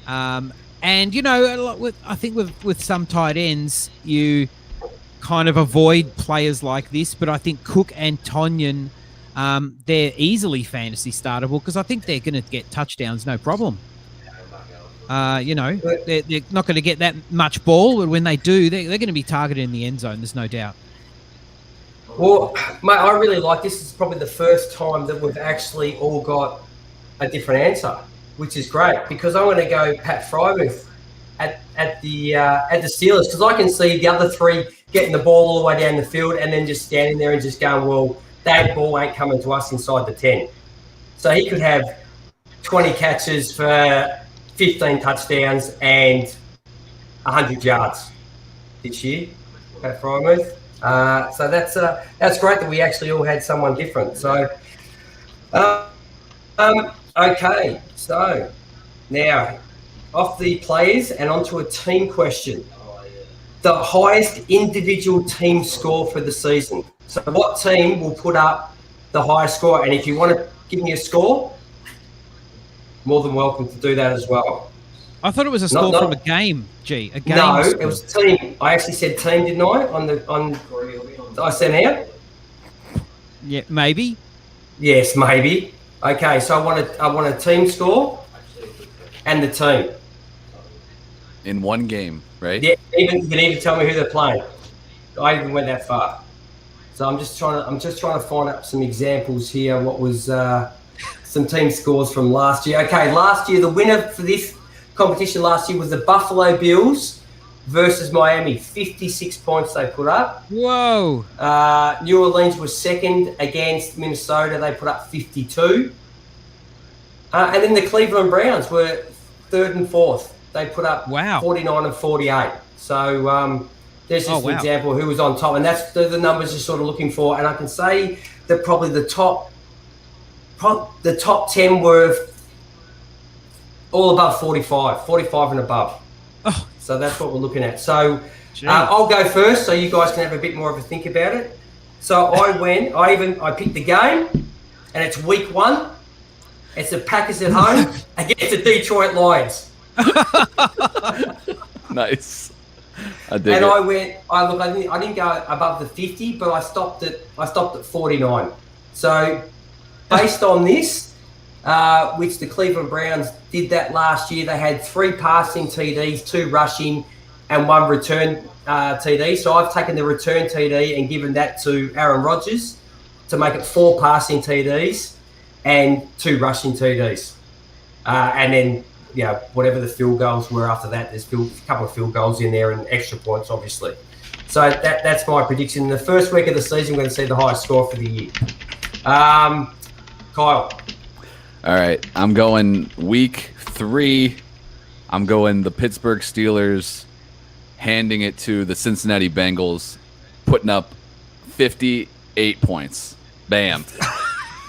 And I think with some tight ends, you kind of avoid players like this, but I think Cook and Tonyan, they're easily fantasy startable because I think they're going to get touchdowns, no problem. They're not going to get that much ball, but when they do, they're going to be targeted in the end zone. There's no doubt. Well, mate, I really like this. Is probably the first time that we've actually all got a different answer, which is great because I'm going to go Pat Frymouth at the Steelers because I can see the other three getting the ball all the way down the field and then just standing there and just going, well, that ball ain't coming to us inside the 10. So he could have 20 catches for 15 touchdowns and 100 yards this year, Pat Frymouth. So that's great that we actually all had someone different. So, okay. So now off the players and onto a team question. The highest individual team score for the season. So what team will put up the highest score? And if you want to give me a score, more than welcome to do that as well. I thought it was a score from a game, G. A game. No, score. it was team. I actually said team, didn't I? I sent out? Yeah, maybe. Yes, maybe. Okay, so I want a team score and the team. In one game, right? Yeah, you can even tell me who they're playing. I even went that far. So I'm just trying to find out some examples here. What was some team scores from last year? Okay, last year the winner for this competition last year was the Buffalo Bills versus Miami. 56 points they put up. Whoa. New Orleans was second against Minnesota. They put up 52. And then the Cleveland Browns were third and fourth. They put up 49 and 48. So there's just an example of who was on top. And that's the numbers you're sort of looking for. And I can say that probably the top 10 were all above 45 and above. Oh. So that's what we're looking at. So I'll go first so you guys can have a bit more of a think about it. So I picked the game, and it's week 1. It's the Packers at home against the Detroit Lions. Nice. I didn't go above the 50, but I stopped at 49. So based on this, which the Cleveland Browns did that last year, they had 3 passing TDs, 2 rushing, and 1 return TD. So I've taken the return TD and given that to Aaron Rodgers to make it 4 passing TDs and 2 rushing TDs. And then, whatever the field goals were after that, there's a couple of field goals in there and extra points, obviously. So that's my prediction. In the first week of the season, we're going to see the highest score for the year. Kyle. All right, I'm going week 3. I'm going the Pittsburgh Steelers, handing it to the Cincinnati Bengals, putting up 58 points. Bam.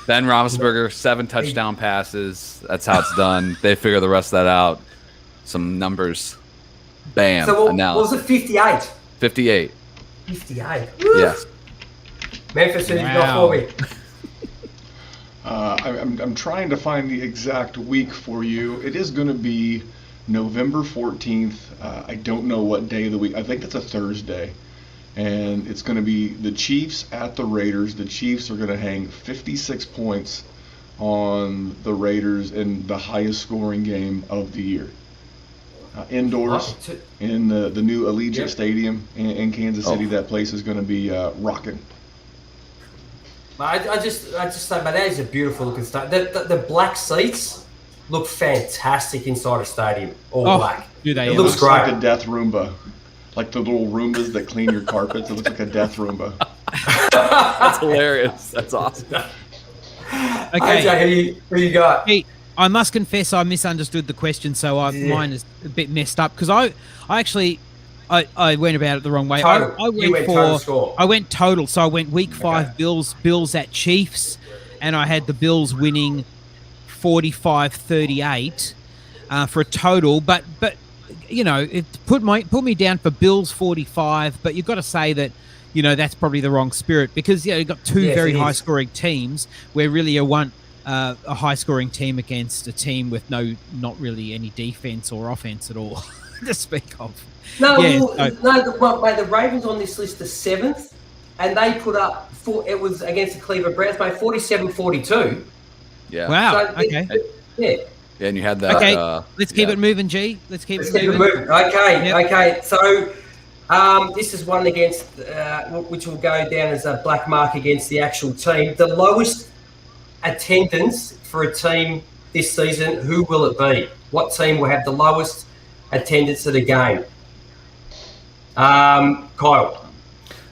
Ben Roethlisberger, 7 touchdown passes. That's how it's done. They figure the rest of that out. Some numbers. Bam. So what was it, 58? 58. 58. Yes. Memphis, who you got for me? I'm trying to find the exact week for you. It is going to be November 14th. I don't know what day of the week. I think it's a Thursday. And it's going to be the Chiefs at the Raiders. The Chiefs are going to hang 56 points on the Raiders in the highest scoring game of the year. Indoors in the new Allegiant Stadium in Kansas City. That place is going to be rocking. I just say, but that is a beautiful looking stadium. The black seats look fantastic inside a stadium, all black. Do they? It looks great. Like a death Roomba. Like the little Roombas that clean your carpets. It looks like a death Roomba. That's hilarious. That's awesome. Okay. AJ, who you got? Hey, I must confess I misunderstood the question, so mine is a bit messed up because I went about it the wrong way. Total. I went total. So I went week 5 Bills at Chiefs, and I had the Bills winning 45-38 for a total. But it put me down for Bills 45. But you've got to say that that's probably the wrong spirit because you've got 2 very high scoring teams where really you want a high scoring team against a team with not really any defense or offense at all to speak of. The Ravens on this list are 7th, and they put up it was against the Cleveland Browns, made 47-42. Yeah. Wow. So okay. Yeah, and you had that. Okay. Let's keep it moving, G. Let's keep it moving. Okay. Yep. Okay. So this is one against which will go down as a black mark against the actual team. The lowest attendance for a team this season. Who will it be? What team will have the lowest attendance at a game? Kyle.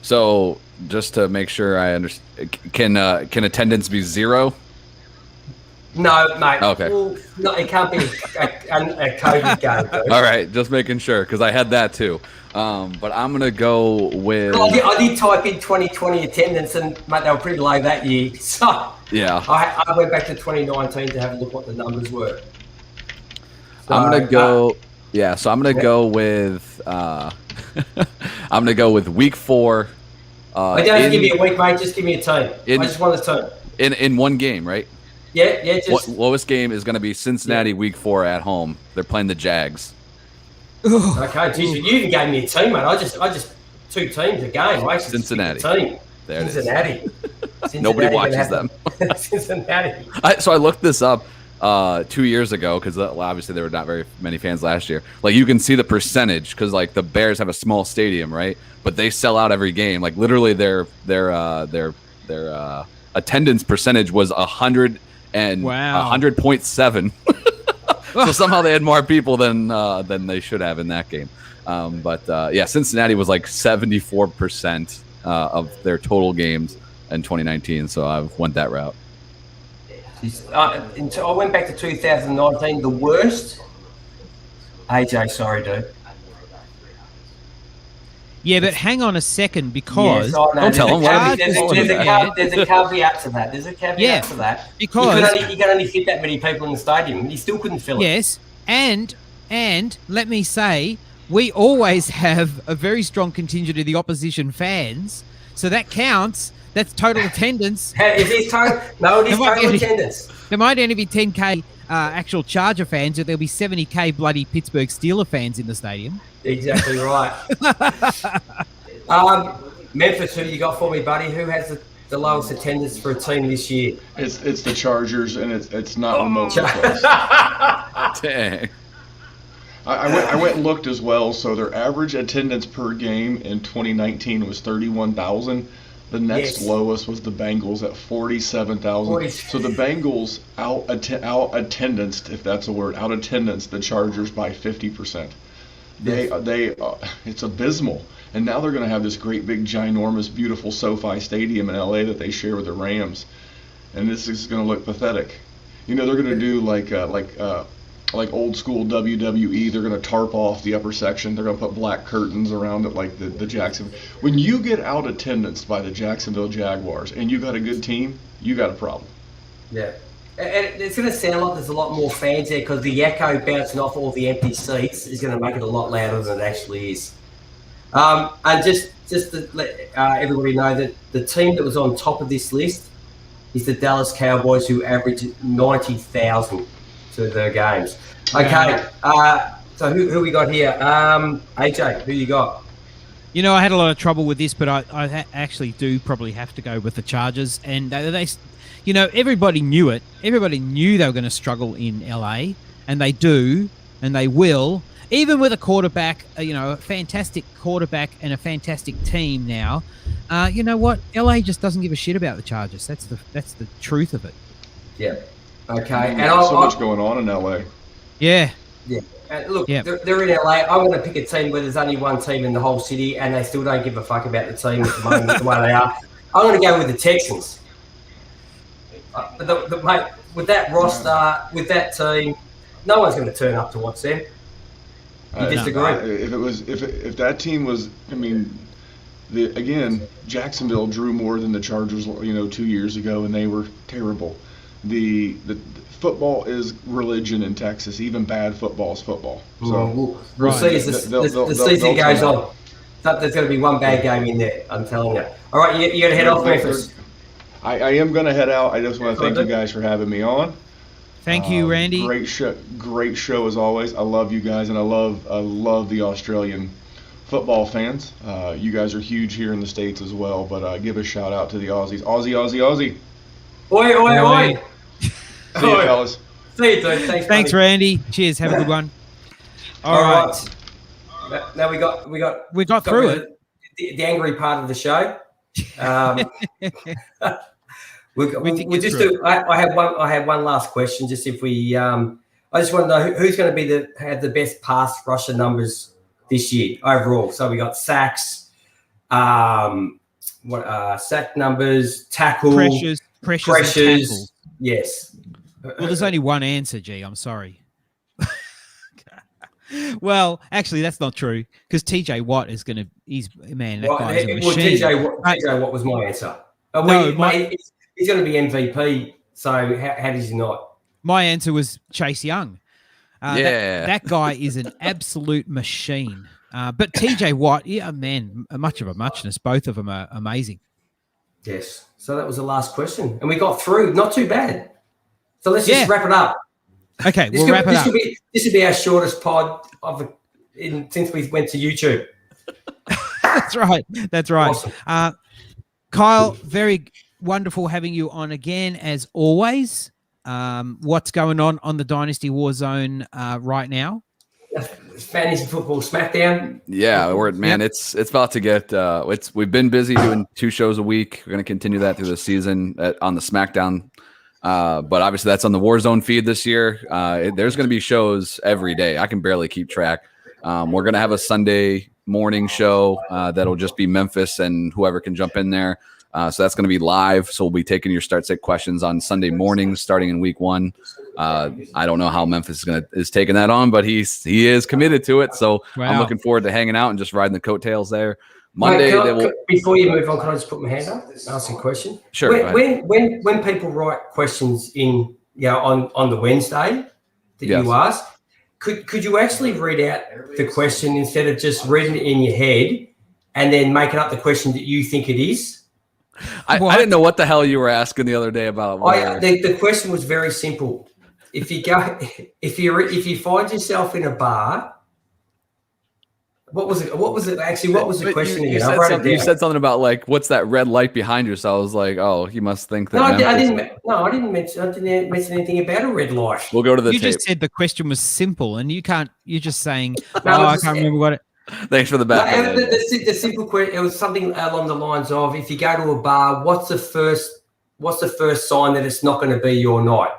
So just to make sure I understand, can attendance be 0? No, mate. Okay. Well, no, it can't be a COVID game. Though. All right, just making sure because I had that too. But I'm gonna go with. I did type in 2020 attendance, and mate, they were pretty low that year. So yeah, I went back to 2019 to have a look what the numbers were. I'm gonna go. Yeah, so I'm gonna go with. I'm gonna go with week 4. I don't have to give me a week, mate. Just give me a team. I just want a team. In one game, right? Yeah. Just lowest game is gonna be Cincinnati week 4 at home. They're playing the Jags. Okay, geez, you even gave me a team, mate. I just 2 teams a game, mate. Cincinnati. Team. There it Cincinnati. Nobody watches them. Cincinnati. So I looked this up 2 years ago because obviously there were not very many fans last year. Like you can see the percentage because like the Bears have a small stadium, right? But they sell out every game. Like literally their attendance percentage was 100 and 100.7. So somehow they had more people than they should have in that game. But Cincinnati was like 74% of their total games in 2019. So I went that route. I went back to 2019, the worst. AJ, sorry, dude. Yeah, but hang on a second because don't tell him. There's a caveat to that. Because you can only fit that many people in the stadium. You still couldn't fill it. Yes, and let me say, we always have a very strong contingent of the opposition fans, so that counts. That's total attendance. Is it total? No, it is total attendance. There might only be 10K actual Charger fans, but there'll be 70K bloody Pittsburgh Steelers fans in the stadium. Exactly right. Memphis, who you got for me, buddy? Who has the lowest attendance for a team this year? It's the Chargers, and it's not remotely close. Dang. I went and looked as well. So their average attendance per game in 2019 was 31,000. The next lowest was the Bengals at 47,000. So the Bengals out attendanced, if that's a word, out attendanced the Chargers by 50%. It's abysmal. And now they're going to have this great big ginormous beautiful SoFi Stadium in LA that they share with the Rams, and this is going to look pathetic. You know, they're going to do like old school WWE. They're going to tarp off the upper section. They're going to put black curtains around it like the Jacksonville. When you get out attendanced by the Jacksonville Jaguars and you got a good team, you got a problem. Yeah. And it's going to sound like there's a lot more fans there because the echo bouncing off all the empty seats is going to make it a lot louder than it actually is. And just to let everybody know that the team that was on top of this list is the Dallas Cowboys, who averaged 90,000 to their games. Okay, so who we got here? AJ, who you got? You know, I had a lot of trouble with this, but I actually do probably have to go with the Chargers. And they you know, everybody knew it. Everybody knew they were going to struggle in LA, and they do, and they will. Even with a quarterback, a fantastic quarterback and a fantastic team now, you know what? LA just doesn't give a shit about the Chargers. That's the truth of it. Yeah. Okay. And so much going on in LA. Yeah. Yeah. And look, they're in LA. I'm going to pick a team where there's only one team in the whole city, and they still don't give a fuck about the team at the moment, the way they are. I'm going to go with the Texans. Mate, with that roster, with that team, no one's going to turn up to watch them. You disagree? If that team was, again, Jacksonville drew more than the Chargers, 2 years ago, and they were terrible. The football is religion in Texas. Even bad football is football. So we'll see as the season goes on. There's going to be one bad game in there. I'm telling you. All right, you got to head off, Memphis. I am going to head out. I just want to thank you guys for having me on. Thank you, Randy. Great show as always. I love you guys, and I love the Australian football fans. You guys are huge here in the States as well, but give a shout out to the Aussies. Aussie. Oi, oi, oi. See you, fellas. See you, dude. Thanks, buddy. Randy. Cheers. Have a good one. All right. Now we got through it. The angry part of the show. We just do. I have one last question. Just if we, I just want to know who's going to have the best pass rusher numbers this year overall. So we got sacks, sack numbers, tackle, pressures. Yes. Well, there's only one answer, G. I'm sorry. Well, actually, that's not true because TJ Watt is going to. He's man. That guy's a machine. TJ Watt was my answer. He's going to be MVP. So how does he not? My answer was Chase Young. That guy is an absolute machine. But TJ Watt, yeah, man, much of a muchness. Both of them are amazing. Yes. So that was the last question. And we got through. Not too bad. So let's just wrap it up. Okay, we'll wrap it up. This will be our shortest pod since we went to YouTube. That's right. Awesome. Kyle, very wonderful having you on again, as always. What's going on the Dynasty Warzone right now? Fantasy Football Smackdown. Yeah, it's about to get we've been busy doing 2 shows a week. We're going to continue that through the season on the Smackdown. But obviously that's on the Warzone feed this year. There's going to be shows every day. I can barely keep track. We're going to have a Sunday morning show that'll just be Memphis and whoever can jump in there. So that's going to be live. So we'll be taking your start sit questions on Sunday mornings starting in week 1. I don't know how Memphis is taking that on, but he is committed to it. So I'm looking forward to hanging out and just riding the coattails there. Monday, before you move on, can I just put my hand up and ask you a question? Sure. When people write questions in on the Wednesday that you ask, could you actually read out the question instead of just reading it in your head and then making up the question that you think it is? I didn't know what the hell you were asking the other day about. The question was very simple. If you find yourself in a bar, what was it actually? What was the question again? You said something about like, what's that red light behind you? So I was like, oh, he must think that. I didn't mention anything about a red light. We'll go to the You tape. just said the question was simple, and you're just saying, I can't remember what it. Thanks for the back. The simple question, it was something along the lines of, if you go to a bar, what's the first sign that it's not going to be your night?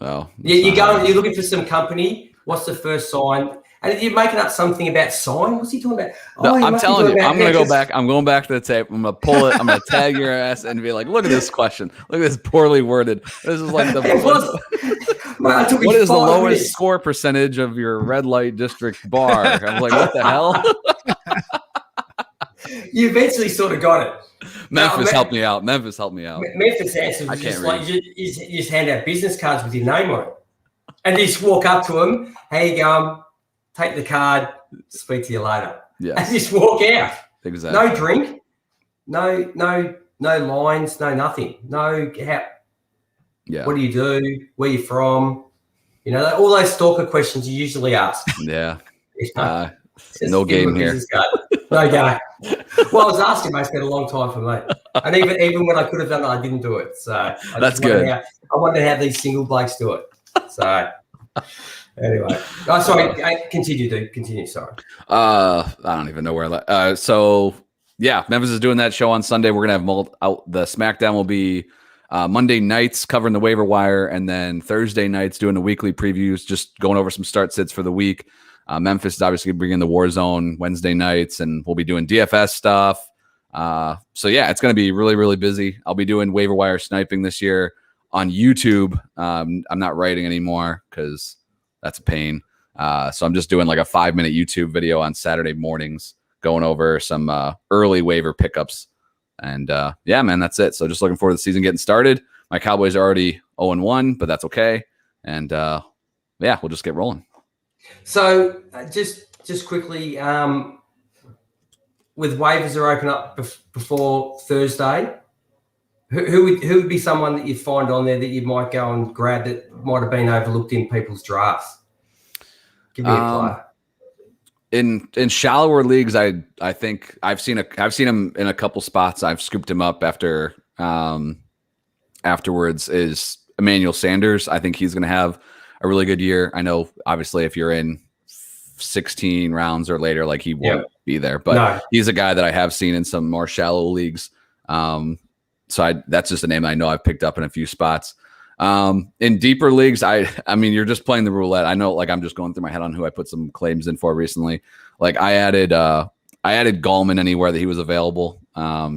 Well, you're looking for some company. What's the first sign? And you're making up something about sign. What's he talking about? I'm telling you, I'm going to go back. I'm going back to the tape. I'm going to pull it. I'm going to tag your ass and be like, look at this question. Look at this poorly worded. This is like what is the lowest score percentage of your red light district bar? I was like, what the hell? You eventually sort of got it. Memphis helped me out. Memphis answer was just like, you just hand out business cards with your name on it. And you just walk up to him, how you going? Take the card, speak to you later. Yeah. And just walk out. Exactly. No drink, no lines, no nothing. No what do you do? Where you from? All those stalker questions you usually ask. Yeah. No game here. No game. Well, I was asking, mate, it's been a long time for me. And even when I could have done it, I didn't do it. So that's good. I wonder how these single blokes do it. So anyway. Sorry, continue, dude. Continue, sorry. I don't even know where so yeah, Memphis is doing that show on Sunday. We're gonna have the SmackDown will be Monday nights covering the waiver wire, and then Thursday nights doing the weekly previews, just going over some start sits for the week. Memphis is obviously bringing the Warzone Wednesday nights, and we'll be doing DFS stuff. So yeah, it's going to be really, really busy. I'll be doing waiver wire sniping this year on YouTube. I'm not writing anymore because that's a pain. So I'm just doing like a 5-minute YouTube video on Saturday mornings, going over some early waiver pickups. And yeah, man, that's it. So just looking forward to the season getting started. My Cowboys are already 0-1, but that's okay. And yeah, we'll just get rolling. So just quickly, with waivers are open up before Thursday, who would be someone that you find on there that you might go and grab that might have been overlooked in people's drafts? Give me a player. In shallower leagues, I think I've seen him in a couple spots. I've scooped him up afterwards is Emmanuel Sanders. I think he's going to have a really good year. I know, obviously, if you're in 16 rounds or later, like he won't be there, but he's a guy that I have seen in some more shallow leagues. So that's just a name I know I've picked up in a few spots. In deeper leagues, I mean, you're just playing the roulette. I know, like, I'm just going through my head on who I put some claims in for recently. Like I added Gallman anywhere that he was available,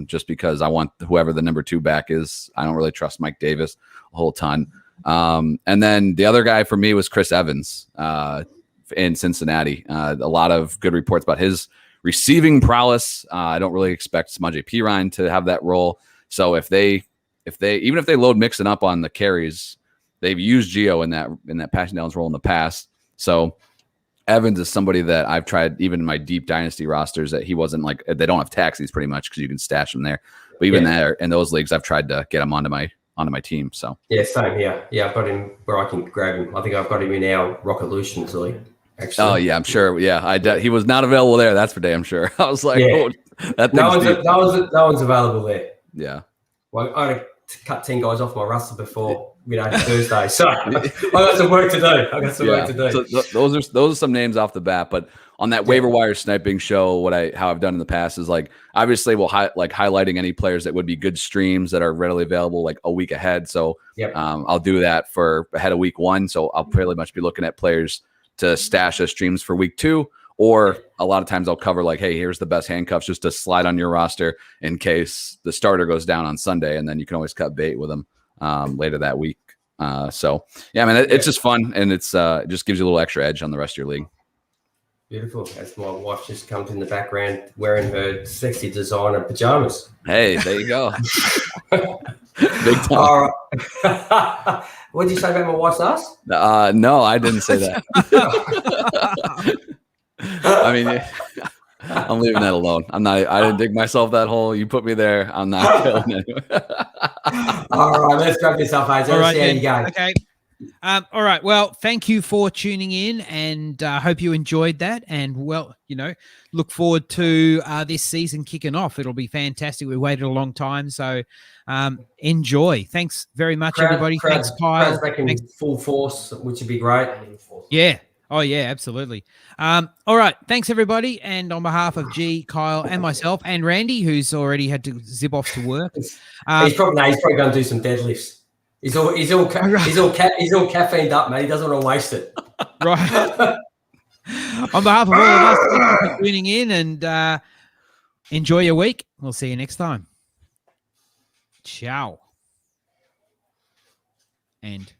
just because I want whoever the number 2 back is. I don't really trust Mike Davis a whole ton. And then the other guy for me was Chris Evans in Cincinnati. A lot of good reports about his receiving prowess. I don't really expect Samaje Perine to have that role. So if they load Mixon up on the carries, they've used Gio in that passing downs role in the past. So Evans is somebody that I've tried even in my deep dynasty rosters that he wasn't like, they don't have taxis pretty much because you can stash them there. But even there in those leagues, I've tried to get him onto my team. So yeah, same here. Yeah, I've got him where I can grab him. I think I've got him in our Rockolutions league. Actually. Oh yeah, I'm sure. Yeah, he was not available there. That's for damn sure. I was like, no one's available there. Yeah. Well, I had to cut 10 guys off my roster before Thursday, so I got some work to do. So those are some names off the bat, but on that waiver wire sniping show, how I've done in the past is like obviously we'll highlighting any players that would be good streams that are readily available like a week ahead. So I'll do that for ahead of week 1. So I'll pretty much be looking at players to stash as streams for week 2, or a lot of times I'll cover like, hey, here's the best handcuffs just to slide on your roster in case the starter goes down on Sunday, and then you can always cut bait with them later that week. So yeah, man, it's just fun, and it just gives you a little extra edge on the rest of your league. Beautiful. As my wife just comes in the background wearing her sexy designer pajamas. Hey, there you go. Big time. All right. What did you say about my wife's ass? No, I didn't say that. I mean, I'm leaving that alone. I didn't dig myself that hole. You put me there. I'm not killing it. All right, let's wrap this up, Hazel. All right, see how you go. Okay. All right. Well, thank you for tuning in, and hope you enjoyed that. And look forward to this season kicking off. It'll be fantastic. We waited a long time, so enjoy. Thanks very much, everybody. Thanks, Kyle. Back in full force, which would be great. Yeah. Oh, yeah, absolutely. All right. Thanks, everybody. And on behalf of G, Kyle, and myself, and Randy, who's already had to zip off to work. He's probably going to do some deadlifts. He's all caffeined up, man. He doesn't want to waste it. Right. On behalf of all of us, thank you for tuning in, and enjoy your week. We'll see you next time. Ciao. And